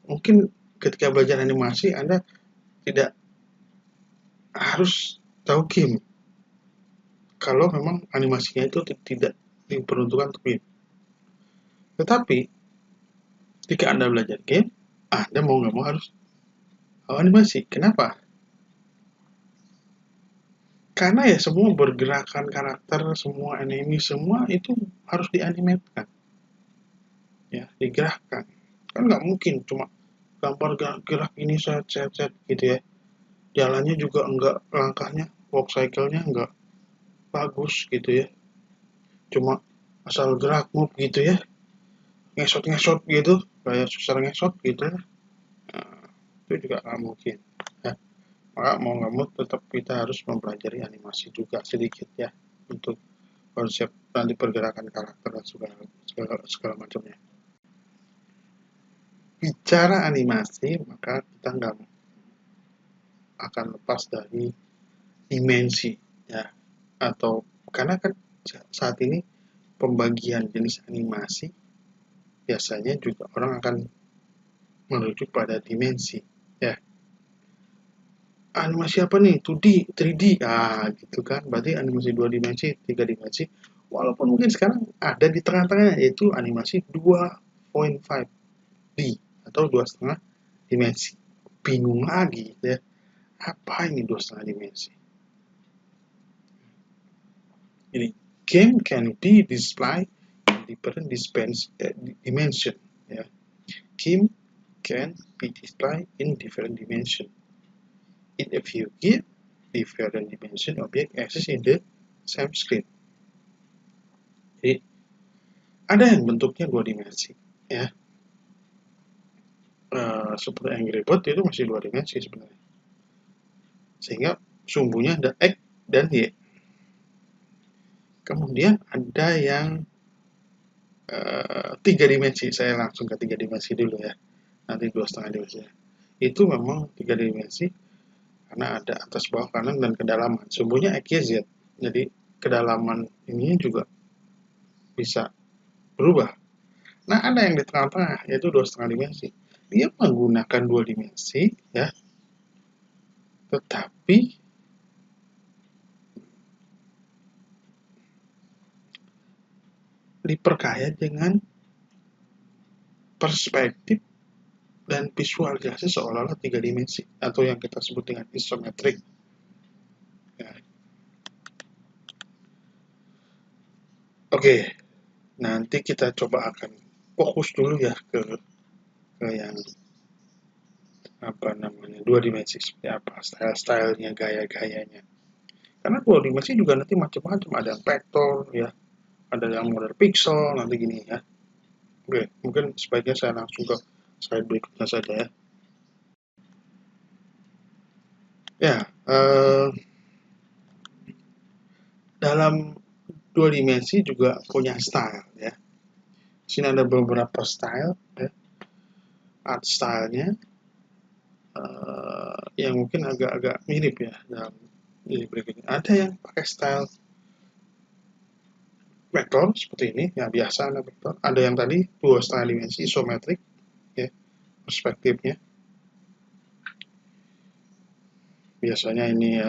Mungkin ketika belajar animasi Anda tidak harus tahu game kalau memang animasinya itu tidak diperuntukkan untuk game. Tetapi ketika Anda belajar game, Anda mau nggak mau harus tahu animasi. Kenapa? Karena ya semua bergerakan karakter, semua anime, semua itu harus dianimatkan, ya, digerakkan. Kan nggak mungkin cuma gambar gerak ini set gitu ya. Jalannya juga enggak, langkahnya, walk cycle-nya enggak bagus gitu ya. Cuma asal gerak move gitu ya, ngesot gitu, kayak susah ngesot gitu ya. Nah, itu juga nggak mungkin ya. Maka mau nggak mau tetap kita harus mempelajari animasi juga sedikit ya, untuk konsep nanti pergerakan karakter dan segala macamnya. Bicara animasi, maka kita nggak akan lepas dari dimensi ya, atau karena kan saat ini pembagian jenis animasi biasanya juga orang akan merujuk pada dimensi ya. Animasi apa nih? 2D, 3D, gitu kan. Berarti animasi 2 dimensi, 3 dimensi. Walaupun mungkin sekarang ada di tengah-tengahnya, yaitu animasi 2.5D atau 2,5 dimensi. Bingung lagi ya. Apa ini 2,5 dimensi? Ini game can be displayed in different dimension ya. Game can be displayed in different dimension. In a view game, different dimension object exist in the same screen. Jadi ada yang bentuknya 2 dimensi, ya. Seperti Angry Bird itu masih 2 dimensi sebenarnya. Sehingga sumbunya ada X dan Y. Kemudian ada yang 3 dimensi. Saya langsung ke 3 dimensi dulu ya. Nanti 2,5 dimensi. Itu memang 3 dimensi karena ada atas, bawah, kanan, dan kedalaman. Sumbunya X, Y, Z. Jadi kedalaman ini juga bisa berubah. Nah, ada yang di tengah-tengah, yaitu 2,5 dimensi. Dia menggunakan 2 dimensi, ya, tetapi diperkaya dengan perspektif dan visualisasi seolah-olah 3 dimensi, atau yang kita sebut dengan isometrik. Ya. Oke, nanti kita coba akan fokus dulu ya ke yang apa namanya 2 dimensi, seperti apa style-stylenya, gaya-gayanya. Karena 2 dimensi juga nanti macam-macam, ada yang vektor ya, ada yang model pixel, nanti gini ya. Oke, mungkin sebaiknya saya langsung ke slide berikutnya saja ya. Ya, dalam 2 dimensi juga punya style ya. Di sini ada beberapa style ya. Art stylenya yang mungkin agak-agak mirip ya dalam ini berikutnya. Ada yang pakai style vektor seperti ini, ya biasa ada vektor. Ada yang tadi 2,5 dimensi isometrik ya, perspektifnya. Biasanya ini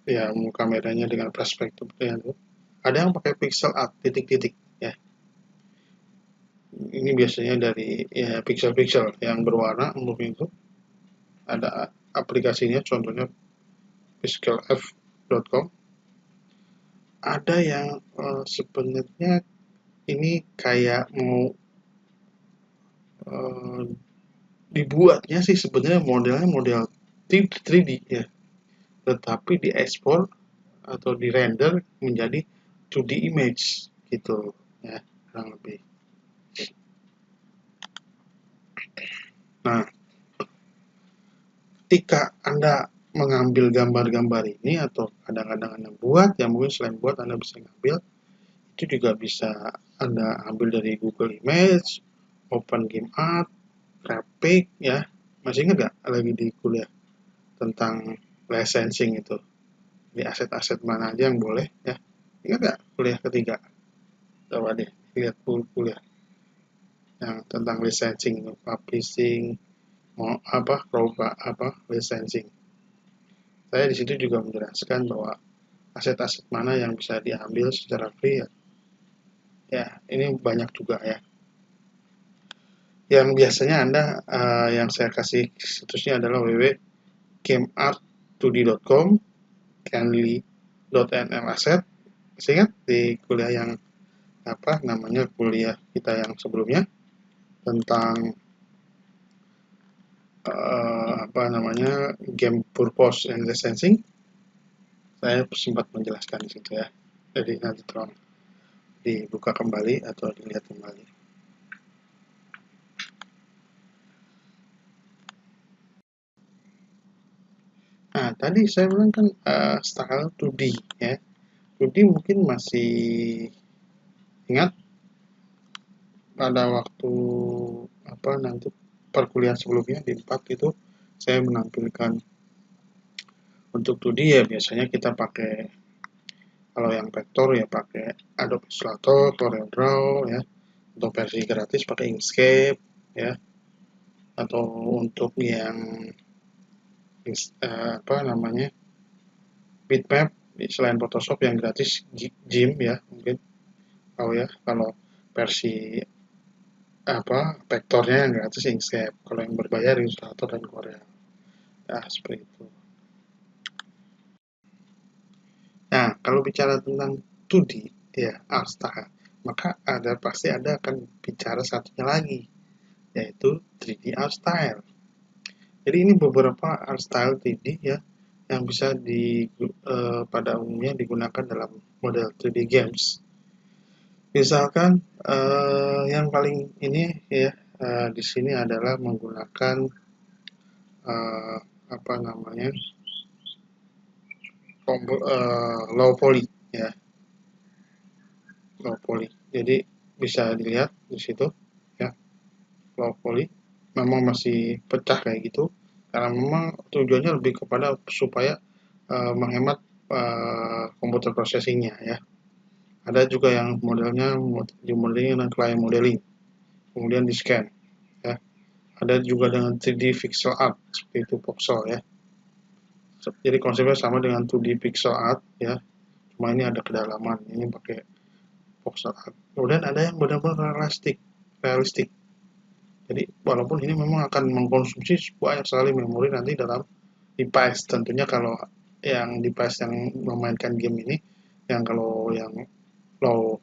ya kameranya dengan perspektif ya. Ada yang pakai pixel art titik-titik ya. Ini biasanya dari ya pixel-pixel yang berwarna umumnya itu. Ada aplikasinya, contohnya pixelf.com. Ada yang sebenarnya ini kayak mau dibuatnya sih sebenarnya modelnya model 3D ya, tetapi diekspor atau dirender menjadi 2D image gitu ya, kurang lebih. Nah, ketika Anda mengambil gambar-gambar ini, atau kadang-kadang Anda buat, ya mungkin selain buat Anda bisa ngambil, itu juga bisa Anda ambil dari Google Image, OpenGIMArt, Graphic ya. Masih ingat nggak lagi di kuliah tentang licensing itu? Di aset-aset mana aja yang boleh ya? Ingat nggak kuliah ketiga? Coba deh lihat kuliah yang tentang licensing, publishing, mau apa licensing. Saya di situ juga menjelaskan bahwa aset-aset mana yang bisa diambil secara free ya. Ya, ini banyak juga ya. Yang biasanya Anda yang saya kasih situsnya adalah www.gameart2d.com, canly.nl asset. Masih ingat di kuliah yang apa namanya, kuliah kita yang sebelumnya tentang apa namanya, game purpose and licensing, saya sempat menjelaskan di situ ya. Jadi nanti tolong dibuka kembali atau dilihat kembali. Nah, tadi saya bilang kan style 2D ya. 2D mungkin masih ingat pada waktu apa nanti perkuliahan sebelumnya di 4 itu saya menampilkan untuk 2D ya, biasanya kita pakai, kalau yang vektor ya pakai Adobe Illustrator, CorelDRAW ya, untuk versi gratis pakai Inkscape ya, atau untuk yang apa namanya, bitmap selain Photoshop yang gratis GIMP ya, mungkin tahu ya. Kalau versi apa vektornya yang gratis Inkscape, kalau yang berbayar Illustrator dan Corel ya, seperti itu. Nah, kalau bicara tentang 2D ya, art style, maka pasti ada akan bicara satunya lagi, yaitu 3D art style. Jadi ini beberapa art style 3D ya yang bisa pada umumnya digunakan dalam model 3D games. Misalkan yang paling ini ya di sini adalah menggunakan apa namanya low poly ya, low poly. Jadi bisa dilihat di situ ya, low poly memang masih pecah kayak gitu karena memang tujuannya lebih kepada supaya menghemat komputer processingnya ya. Ada juga yang modelnya di modeling dan client modeling, kemudian di scan ya. Ada juga dengan 3D pixel art seperti itu voxel ya. Jadi konsepnya sama dengan 2D pixel art ya, cuma ini ada kedalaman, ini pakai voxel art. Kemudian ada yang benar-benar realistik. Jadi walaupun ini memang akan mengkonsumsi banyak sekali memori nanti dalam device, tentunya kalau yang device yang memainkan game ini, yang kalau yang low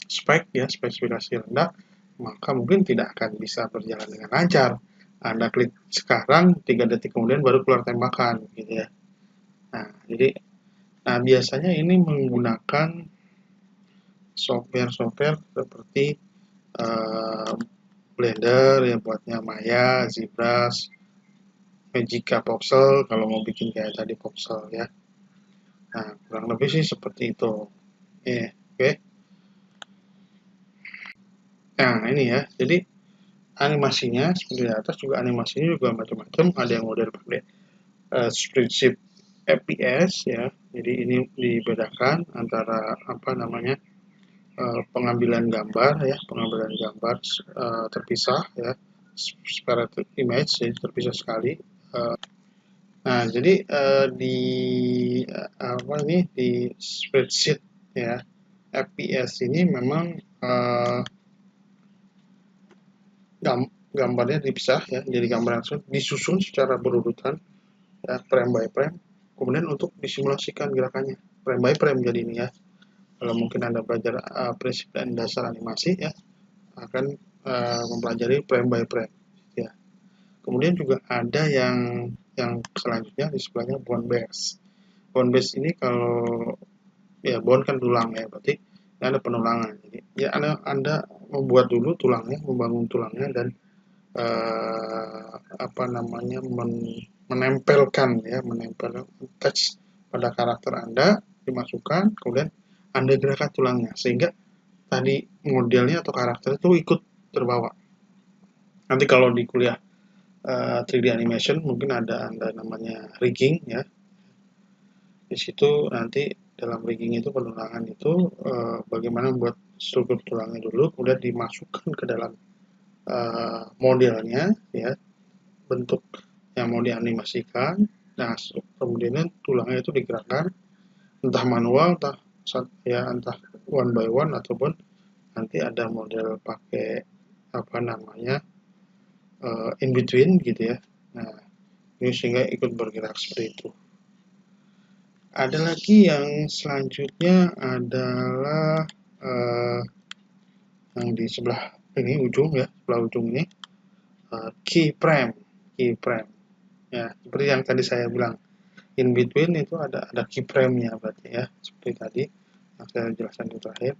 spek ya, spesifikasi rendah, maka mungkin tidak akan bisa berjalan dengan lancar. Anda klik sekarang, 3 detik kemudian baru keluar tembakan gitu ya. Nah, jadi biasanya ini menggunakan software-software seperti Blender ya buatnya Maya, ZBrush, Magica Voxel kalau mau bikin kayak tadi voxel ya. Nah, kurang lebih sih seperti itu. Oke. Nah, ini ya. Jadi animasinya seperti di atas juga animasinya juga macam-macam. Ada yang model pakai spreadsheet FPS ya. Jadi ini dibedakan antara apa namanya pengambilan gambar ya, pengambilan gambar terpisah ya, separated image jadi terpisah sekali. Nah, jadi di apa ini di spreadsheet ya FPS ini memang gambarnya dipisah ya, jadi gambar langsung disusun secara berurutan ya, frame by frame. Kemudian untuk disimulasikan gerakannya frame by frame jadi ini ya. Kalau mungkin Anda belajar prinsip dan dasar animasi ya, akan mempelajari frame by frame ya. Kemudian juga ada yang selanjutnya di sebelahnya bone base. Bone base ini kalau ya bone kan tulang ya, berarti ini ada penulangan. Jadi ya Anda membuat dulu tulangnya, membangun tulangnya dan apa namanya menempelkan touch pada karakter Anda, dimasukkan, kemudian Anda gerakan tulangnya sehingga tadi modelnya atau karakter itu ikut terbawa. Nanti kalau di kuliah 3D animation mungkin ada namanya rigging ya. Di situ nanti dalam rigging itu penulangan itu bagaimana membuat struktur tulangnya dulu, kemudian dimasukkan ke dalam modelnya ya, bentuk yang mau dianimasikan. Nah, kemudian tulangnya itu digerakkan entah manual, entah one by one ataupun nanti ada model pakai apa namanya in between gitu ya. Nah, ini sehingga ikut bergerak seperti itu. Ada lagi yang selanjutnya adalah yang di sebelah ini ujung ya, sebelah ujung ini keyframe ya, seperti yang tadi saya bilang in between itu ada keyframe-nya berarti ya, seperti tadi yang saya jelaskan di terakhir.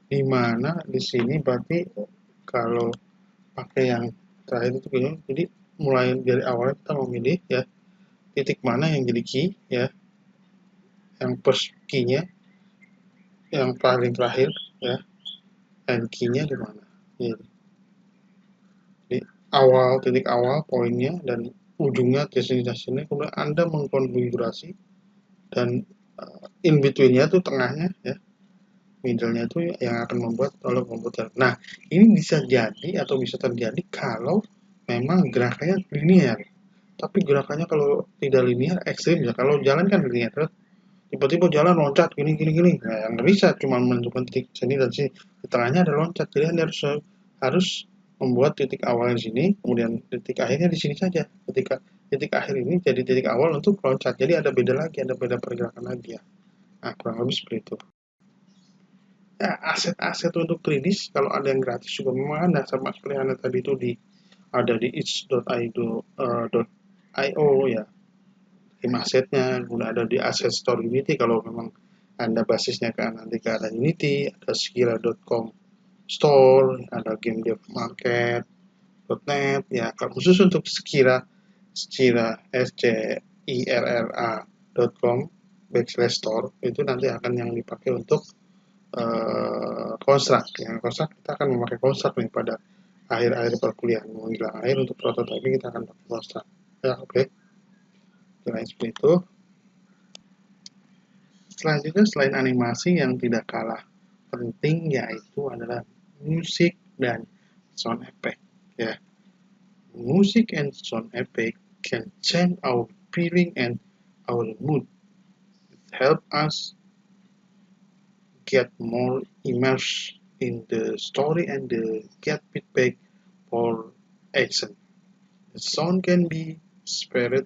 Di mana di sini berarti kalau pakai yang terakhir itu gini, jadi mulai dari awal kita memilih ya titik mana yang jadi key ya, yang first key-nya yang paling terakhir ya, and key-nya di mana ya. Jadi titik awal poinnya dan ujungnya destinasinya, kemudian Anda mengkonfigurasi dan in between-nya itu tengahnya ya, middle-nya itu yang akan membuat oleh komputer. Nah, ini bisa jadi atau bisa terjadi kalau memang gerakannya linear. Tapi gerakannya kalau tidak linear ekstrim ya. Kalau jalan kan linear, tiba-tiba jalan loncat gini. Nah, nggak bisa cuma menentukan titik sini dan sini. Di tengahnya ada loncat. Jadi Anda harus membuat titik awalnya di sini, kemudian titik akhirnya di sini saja. Ketika titik akhir ini jadi titik awal untuk loncat. Jadi ada beda pergerakan lagi ya. Nah, kurang lebih seperti itu. Ya, aset-aset untuk 3D kalau ada yang gratis juga memang ada, sama seperti yang tadi itu ada di itch.io ya. game asetnya, kemudian ada di asset store Unity kalau memang Anda basisnya nanti ke arah Unity, ada Skira.com store, ada game dev market .net ya, khusus untuk Skira SCIRRA.com/store itu nanti akan yang dipakai untuk konstrak. Yang konstrak kita akan memakai konstrak nih pada akhir-akhir perkuliahan, menjelang akhir untuk prototyping kita akan pakai konstrak ya. Oke, kira seperti itu. Selanjutnya, selain animasi, yang tidak kalah penting yaitu adalah musik dan sound effect ya. Music and sound effect can change our feeling and our mood. It help us get more immersed in the story and get feedback for action. The sound can be spread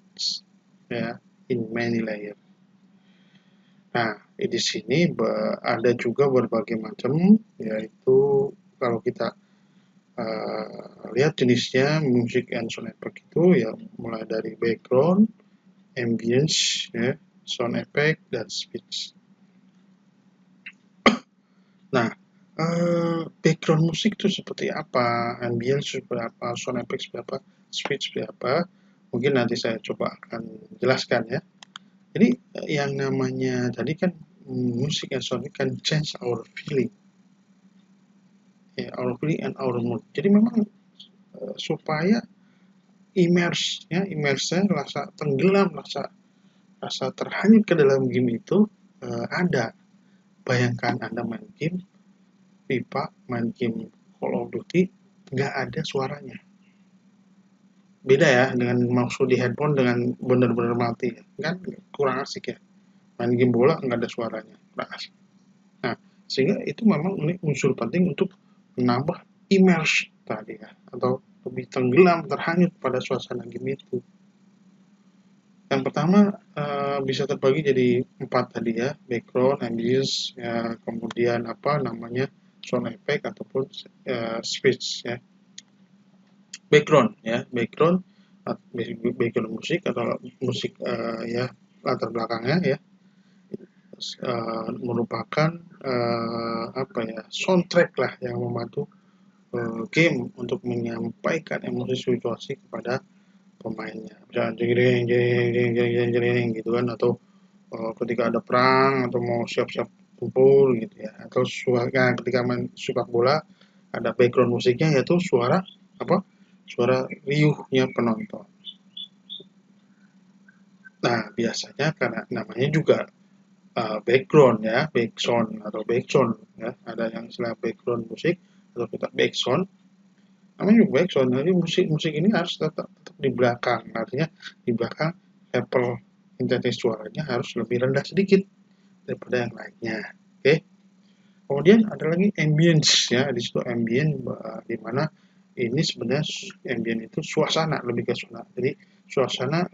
ya, in many layers. Nah, di sini ada juga berbagai macam, yaitu kalau kita lihat jenisnya music and sound effect itu ya, mulai dari background, ambience, ya, sound effect, dan speech. Nah, background musik itu seperti apa, ambience seperti apa, sound effect seperti apa, speech seperti apa, mungkin nanti saya coba akan jelaskan ya. Jadi yang namanya tadi kan musik and sound effect can change our feeling, ya, our feeling and our mood. Jadi memang supaya immerse, ya, immerse, rasa tenggelam, rasa terhanyut ke dalam game itu ada. Bayangkan Anda main game FIFA, main game Call of Duty, nggak ada suaranya. Beda ya dengan maksud di handphone dengan benar-benar mati, kan kurang asik ya. Main game bola nggak ada suaranya, kurang asik. Nah, sehingga itu memang unsur penting untuk menambah immerse tadi ya, atau lebih tenggelam, terhanyut pada suasana game itu. Yang pertama bisa terbagi jadi 4 tadi ya, background, ambience, ya, kemudian sound effect ataupun speech ya. Background ya, background musik atau musik ya, latar belakangnya ya, merupakan soundtrack lah yang membantu game untuk menyampaikan emosi situasi kepada pemainnya. Misalnya jeng gitu kan, atau ketika ada perang atau mau siap-siap kumpul gitu ya, atau ketika main sepak bola ada background musiknya yaitu suara riuhnya penonton. Nah, biasanya karena namanya juga background ya, backsound atau backsound ya, ada yang istilah background musik atau kita backsound. Namanya juga backsound, jadi musik ini harus tetap di belakang, artinya di belakang level intensitas suaranya harus lebih rendah sedikit daripada yang lainnya. Oke. Kemudian ada lagi ambience ya, di situ ambient di mana ini sebenarnya ambient itu suasana, lebih ke suasana. Jadi suasana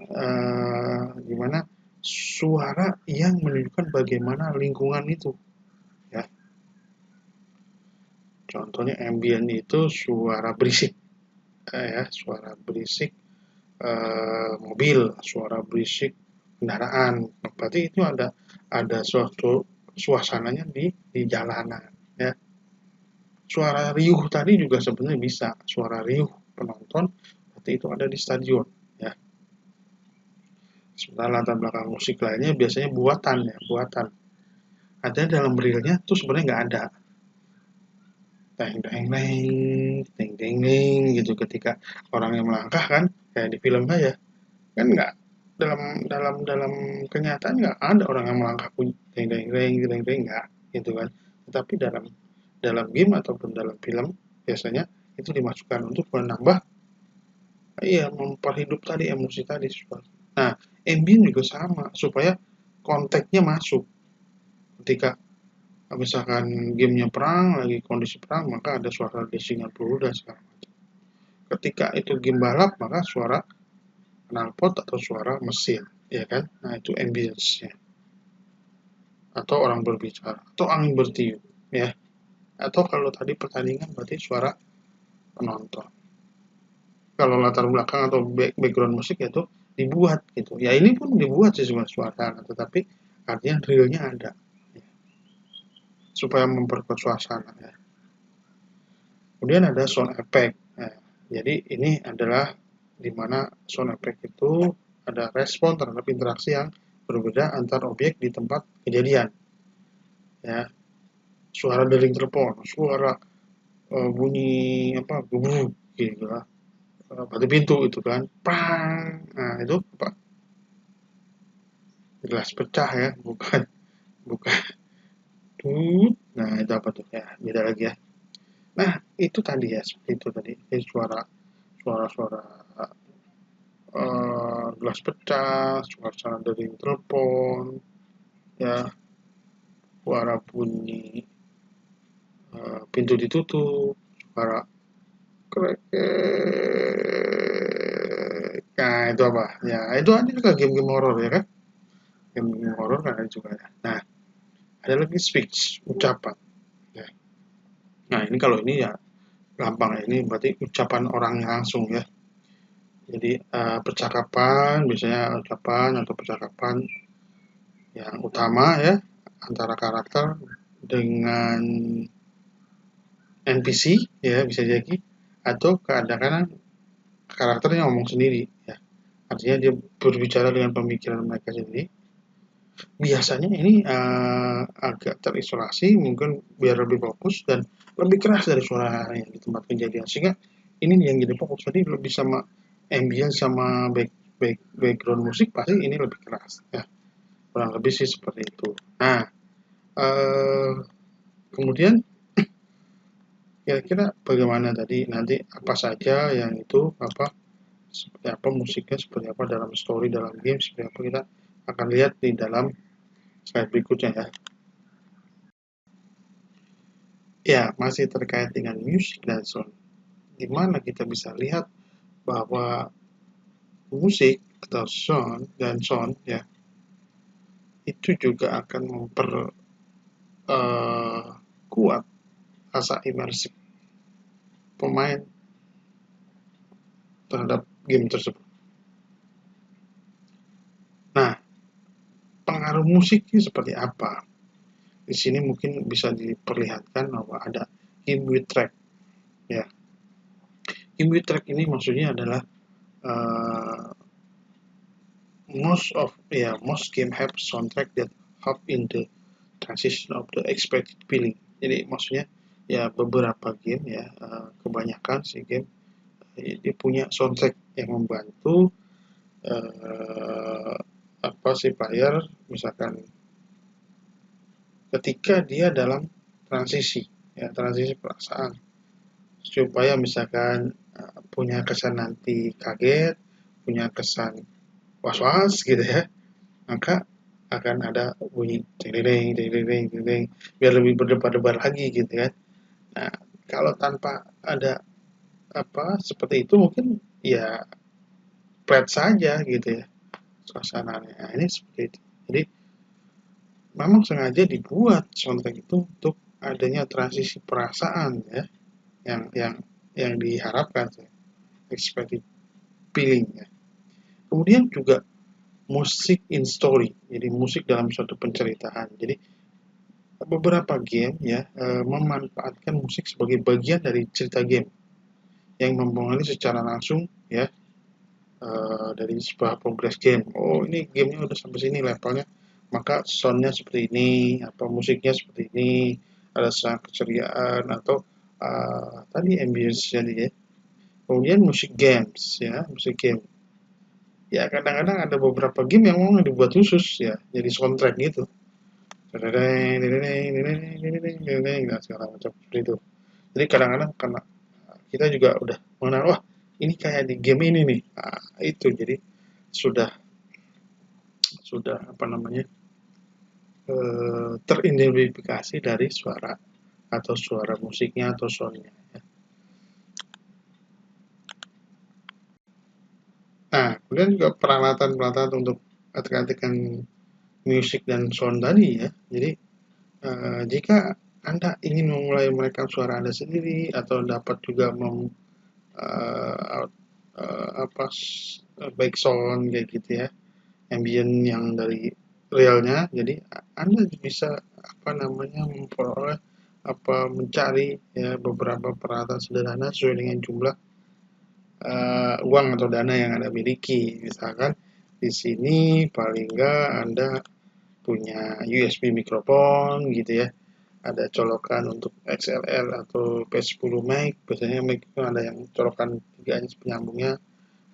di mana suara yang menunjukkan bagaimana lingkungan itu ya. Contohnya ambient itu suara berisik ya, suara berisik mobil, suara berisik kendaraan. Berarti itu ada suatu suasananya di jalanan ya. Suara riuh tadi juga sebenarnya bisa, suara riuh penonton berarti itu ada di stadion ya. Sementara latar belakang musik lainnya biasanya buatan ya, buatan. Ada dalam realnya tuh sebenarnya nggak ada. Teng teng teng teng teng gitu ketika orang yang melangkah kan, kayak di film aja. Kan nggak, dalam kenyataan nggak ada orang yang melangkah bunyi teng teng teng teng nggak gitu kan. Tetapi dalam game ataupun dalam film biasanya itu dimasukkan untuk menambah, iya, memperhidup tadi emosi tadi. Nah, ambient juga sama supaya konteksnya masuk. Ketika misalkan gamenya perang, lagi kondisi perang, maka ada suara desingan peluru dan segala macam. Ketika itu game balap, maka suara knalpot atau suara mesin, ya kan? Nah, itu ambience-nya. Atau orang berbicara, atau angin bertiup, ya. Atau kalau tadi pertandingan berarti suara penonton. Kalau latar belakang atau background musik itu dibuat gitu. Ya ini pun dibuat sih suasana, tetapi artinya realnya ada supaya memperkuat suasana ya. Kemudian ada sound effect. Nah, jadi ini adalah di mana sound effect itu ada respon terhadap interaksi yang berbeda antar objek di tempat kejadian. Ya, suara dering telepon, suara bunyi apa gebruk gitu lah, batu pintu itu kan, prang. Nah itu apa? Gelas pecah ya, bukan bukan tut. Nah itu apa tuh ya? Beda lagi ya. Nah itu tadi ya, seperti itu tadi. Jadi suara-suara gelas pecah, suara dering telepon, ya, suara bunyi pintu ditutup, suara krek. Nah itu apa? Ya itu ada juga game-game horor ya kan? Game-game horor kan ada juga ya. Nah ada lagi speech, ucapan. Ya. Nah ini kalau ini ya gampang ya. Ini berarti ucapan orang langsung ya. Jadi percakapan, biasanya ucapan atau percakapan yang utama ya antara karakter dengan NPC ya bisa jadi, atau kadang-kadang karakternya ngomong sendiri ya. Artinya dia berbicara dengan pemikiran mereka sendiri. Biasanya ini agak terisolasi mungkin biar lebih fokus dan lebih keras dari suara yang di tempat kejadian, sehingga ini yang jadi fokus tadi lebih sama ambience sama background musik pasti ini lebih keras ya, kurang lebih sih seperti itu. Nah kemudian kira-kira bagaimana tadi nanti apa saja yang itu apa seperti apa musiknya, seperti apa dalam story dalam game, seperti apa kita akan lihat di dalam slide berikutnya ya. Ya, masih terkait dengan musik dan sound, di mana kita bisa lihat bahwa musik atau sound ya itu juga akan memperkuat rasa imersif pemain terhadap game tersebut. Nah, pengaruh musiknya seperti apa? Di sini mungkin bisa diperlihatkan bahwa ada game with track ya. Game with track ini maksudnya adalah uh, most game have soundtrack that help in the transition of the expected feeling. Jadi maksudnya ya beberapa game ya kebanyakan si game dia punya soundtrack yang membantu apa si player misalkan ketika dia dalam transisi ya transisi perasaan supaya misalkan punya kesan nanti kaget, punya kesan was-was gitu ya, maka akan ada bunyi ding ding ding biar lebih berdebar-debar lagi gitu kan. Nah, kalau tanpa ada apa seperti itu mungkin ya flat saja gitu ya suasananya. Nah, ini seperti itu. Jadi memang sengaja dibuat soundtrack itu untuk adanya transisi perasaan ya yang diharapkan ya, expected feeling ya. Kemudian juga musik in story. Jadi musik dalam suatu penceritaan. Jadi beberapa game ya memanfaatkan musik sebagai bagian dari cerita game yang mempengaruhi secara langsung ya dari sebuah progress game. Oh ini gamenya udah sampai sini levelnya, maka soundnya seperti ini, apa musiknya seperti ini, ada sang keceriaan atau tadi ambience jadi ya. Kemudian musik games ya, musik game. Ya kadang-kadang ada beberapa game yang memang dibuat khusus ya, jadi soundtrack gitu. Nah, segala macam seperti itu. Jadi kadang-kadang karena kita juga udah mengenal, wah ini kayak di game ini nih. Nah, itu jadi sudah sudah apa namanya teridentifikasi dari suara atau suara musiknya atau soundnya. Ya. Nah, kemudian juga peralatan-peralatan untuk ketika musik dan sound tadi ya. Jadi jika Anda ingin memulai merekam suara Anda sendiri atau dapat juga apa back sound kayak gitu ya, ambient yang dari realnya. Jadi Anda bisa apa namanya memperoleh mencari ya beberapa peralatan sederhana sesuai dengan jumlah uang atau dana yang Anda miliki. Misalkan di sini paling enggak Anda punya USB mikrofon gitu ya. Ada colokan untuk XLR atau P10 mic, biasanya mic itu ada yang colokan 3 inch penyambungnya,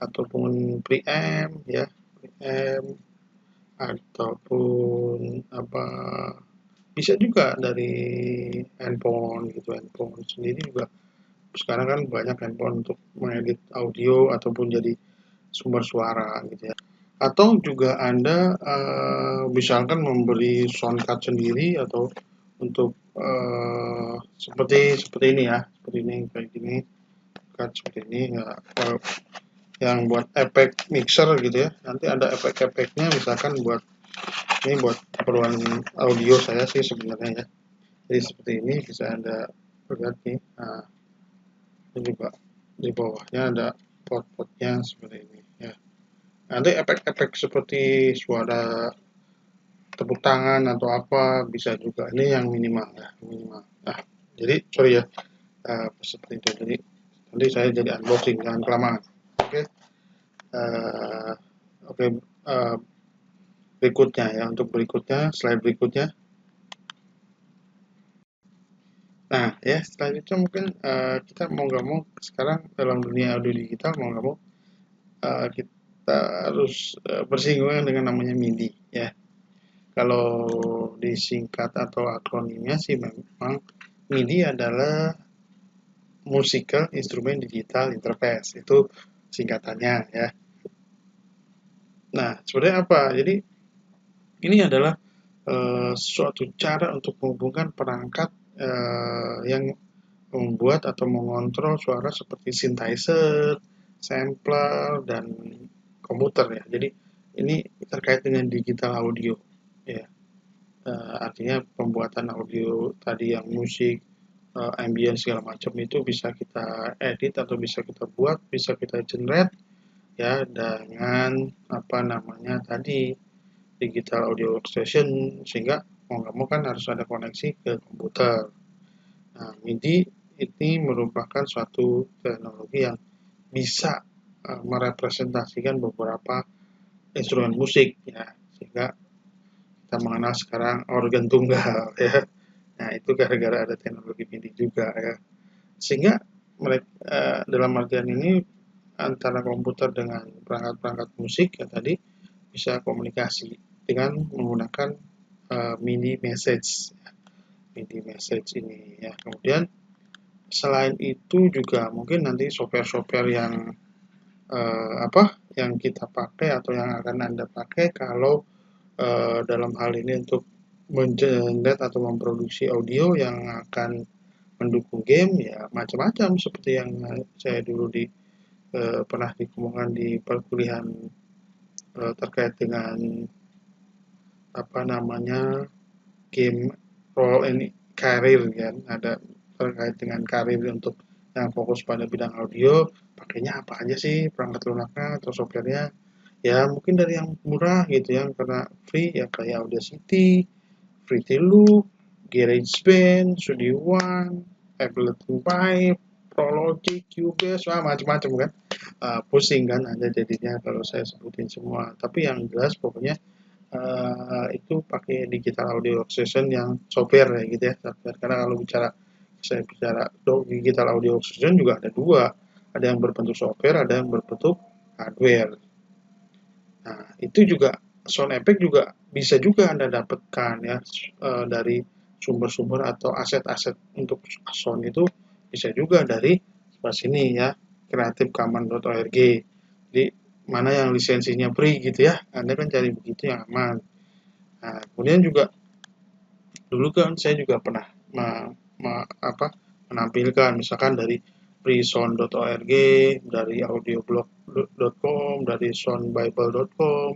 ataupun preamp ya, preamp ataupun bisa juga dari handphone gitu. Handphone sendiri juga sekarang kan banyak handphone untuk mengedit audio ataupun jadi sumber suara gitu ya. Atau juga Anda misalkan memberi soundcard sendiri atau untuk seperti seperti ini ya, seperti ini kayak gini, card seperti ini ya, yang buat efek mixer gitu ya. Nanti ada efek-efeknya misalkan buat ini buat keperluan audio saya sih sebenarnya ya. Jadi seperti ini bisa Anda lihat nih. Nah, ini juga di bawahnya ada pot-potnya seperti ini ya. Nanti efek-efek seperti suara tepuk tangan atau apa bisa juga. Ini yang minimal ya, minimal. Nah, jadi sorry ya, seperti itu. Jadi nanti saya jadi unboxing jangan kelamaan. Oke, uh, oke. uh, Berikutnya ya, untuk berikutnya, slide berikutnya. Nah, ya selanjutnya mungkin kita mau nggak mau sekarang dalam dunia audio digital mau nggak mau kita harus bersinggungan dengan namanya MIDI ya. Kalau disingkat atau akronimnya sih memang MIDI adalah Musical Instrument Digital Interface, itu singkatannya ya. Nah, sebenarnya apa? Jadi ini adalah suatu cara untuk menghubungkan perangkat yang membuat atau mengontrol suara seperti synthesizer, sampler, dan komputer ya. Jadi ini terkait dengan digital audio ya. Artinya pembuatan audio tadi yang musik, ambient segala macam itu bisa kita edit atau bisa kita buat, bisa kita generate ya dengan apa namanya tadi digital audio workstation, sehingga mau nggak mau kan harus ada koneksi ke komputer. Nah, MIDI ini merupakan suatu teknologi yang bisa merepresentasikan beberapa instrumen musik ya, sehingga kita mengenal sekarang organ tunggal ya. Nah, itu gara-gara ada teknologi MIDI juga ya. Sehingga mereka dalam artian ini antara komputer dengan perangkat-perangkat musik ya tadi bisa komunikasi dengan menggunakan MIDI message ya. MIDI message ini ya. Kemudian selain itu juga mungkin nanti software-software yang yang kita pakai atau yang akan Anda pakai kalau dalam hal ini untuk mengenerate atau memproduksi audio yang akan mendukung game ya macam-macam seperti yang saya dulu pernah dikemukakan di perkuliahan terkait dengan apa namanya game role ini karir kan, ada terkait dengan karir untuk yang fokus pada bidang audio, pakainya apa aja sih perangkat lunaknya atau softwarenya. Ya mungkin dari yang murah gitu ya, karena free ya kayak Audacity, Fruity Loop, GarageBand, Studio One, Ableton Live, Prologic, Cubase, wah macam-macam kan. Pusing kan ada jadinya kalau saya sebutin semua. Tapi yang jelas pokoknya itu pakai digital audio workstation yang software ya gitu ya, software. Karena kalau saya bicara digital audio workstation juga ada dua, ada yang berbentuk software, ada yang berbentuk hardware. Nah, itu juga sound effect juga bisa juga Anda dapatkan ya dari sumber-sumber atau aset-aset untuk sound itu bisa juga dari sebelah sini ya, creativecommons.org. Jadi mana yang lisensinya free gitu ya, Anda kan cari begitu yang aman. Nah, kemudian juga dulu kan saya juga pernah menampilkan misalkan dari freesound.org, dari audioblog.com, dari soundbible.com,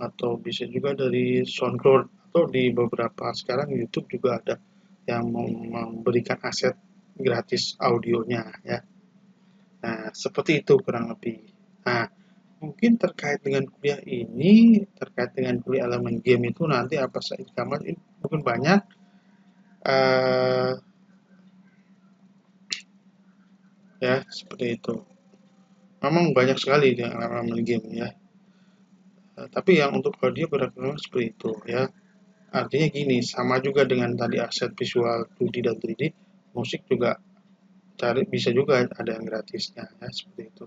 atau bisa juga dari SoundCloud, atau di beberapa sekarang YouTube juga ada yang memberikan aset gratis audionya ya. Nah, seperti itu kurang lebih. Nah, mungkin terkait dengan kuliah ini, terkait dengan kuliah elemen game itu nanti apa saja gambar ini mungkin banyak, eh ya seperti itu. Memang banyak sekali yang elemen game ya. Tapi yang untuk audio benar-benar seperti itu ya. Artinya gini, sama juga dengan tadi aset visual 2D dan 3D, musik juga cari bisa juga ada yang gratisnya ya seperti itu.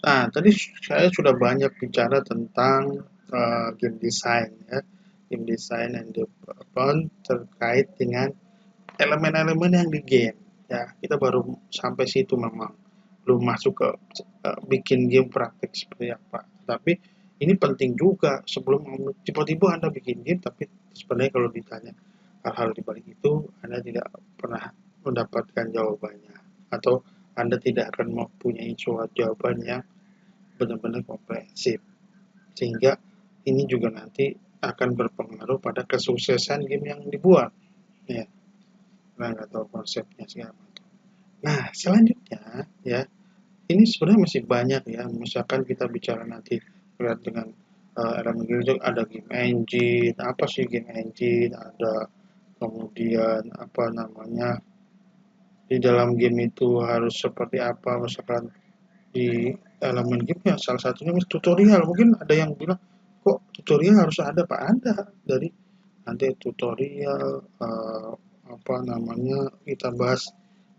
Nah, tadi saya sudah banyak bicara tentang game design ya, game design and development terkait dengan elemen-elemen yang di game. Ya, kita baru sampai situ memang, belum masuk ke bikin game praktik seperti apa. Tapi ini penting juga sebelum tiba-tiba Anda bikin game, tapi sebenarnya kalau ditanya hal-hal di balik itu, Anda tidak pernah mendapatkan jawabannya, atau Anda tidak akan mempunyai suatu jawaban yang benar-benar komprehensif, sehingga ini juga nanti akan berpengaruh pada kesuksesan game yang dibuat ya. Nah, nggak tahu konsepnya segala macam. Nah, selanjutnya ya, ini sebenarnya masih banyak ya, misalkan kita bicara nanti terkait dengan elemen game, ada game engine, apa sih game engine, ada kemudian apa namanya, di dalam game itu harus seperti apa, misalkan di elemen game ya salah satunya tutorial. Mungkin ada yang bilang, kok tutorial harus ada? Pak, ada. Dari nanti tutorial, apa namanya, kita bahas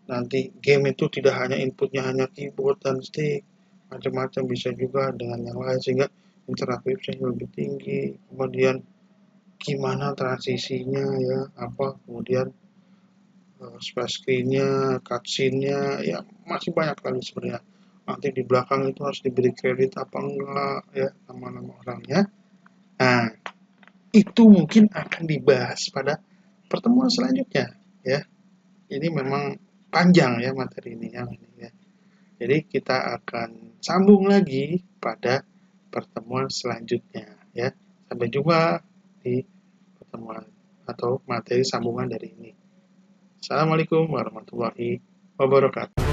nanti game itu tidak hanya inputnya hanya keyboard dan stick, macam-macam, bisa juga dengan yang lain, sehingga interaktifnya lebih tinggi. Kemudian gimana transisinya ya, apa kemudian splash screen-nya, cutscene-nya, ya masih banyak lagi sebenarnya. Nanti di belakang itu harus diberi kredit apa enggak ya, nama-nama orangnya. Nah, itu mungkin akan dibahas pada pertemuan selanjutnya ya. Ini memang panjang ya materi ini yang ini ya. Jadi kita akan sambung lagi pada pertemuan selanjutnya ya. Sampai jumpa di pertemuan atau materi sambungan dari ini. Assalamualaikum warahmatullahi wabarakatuh.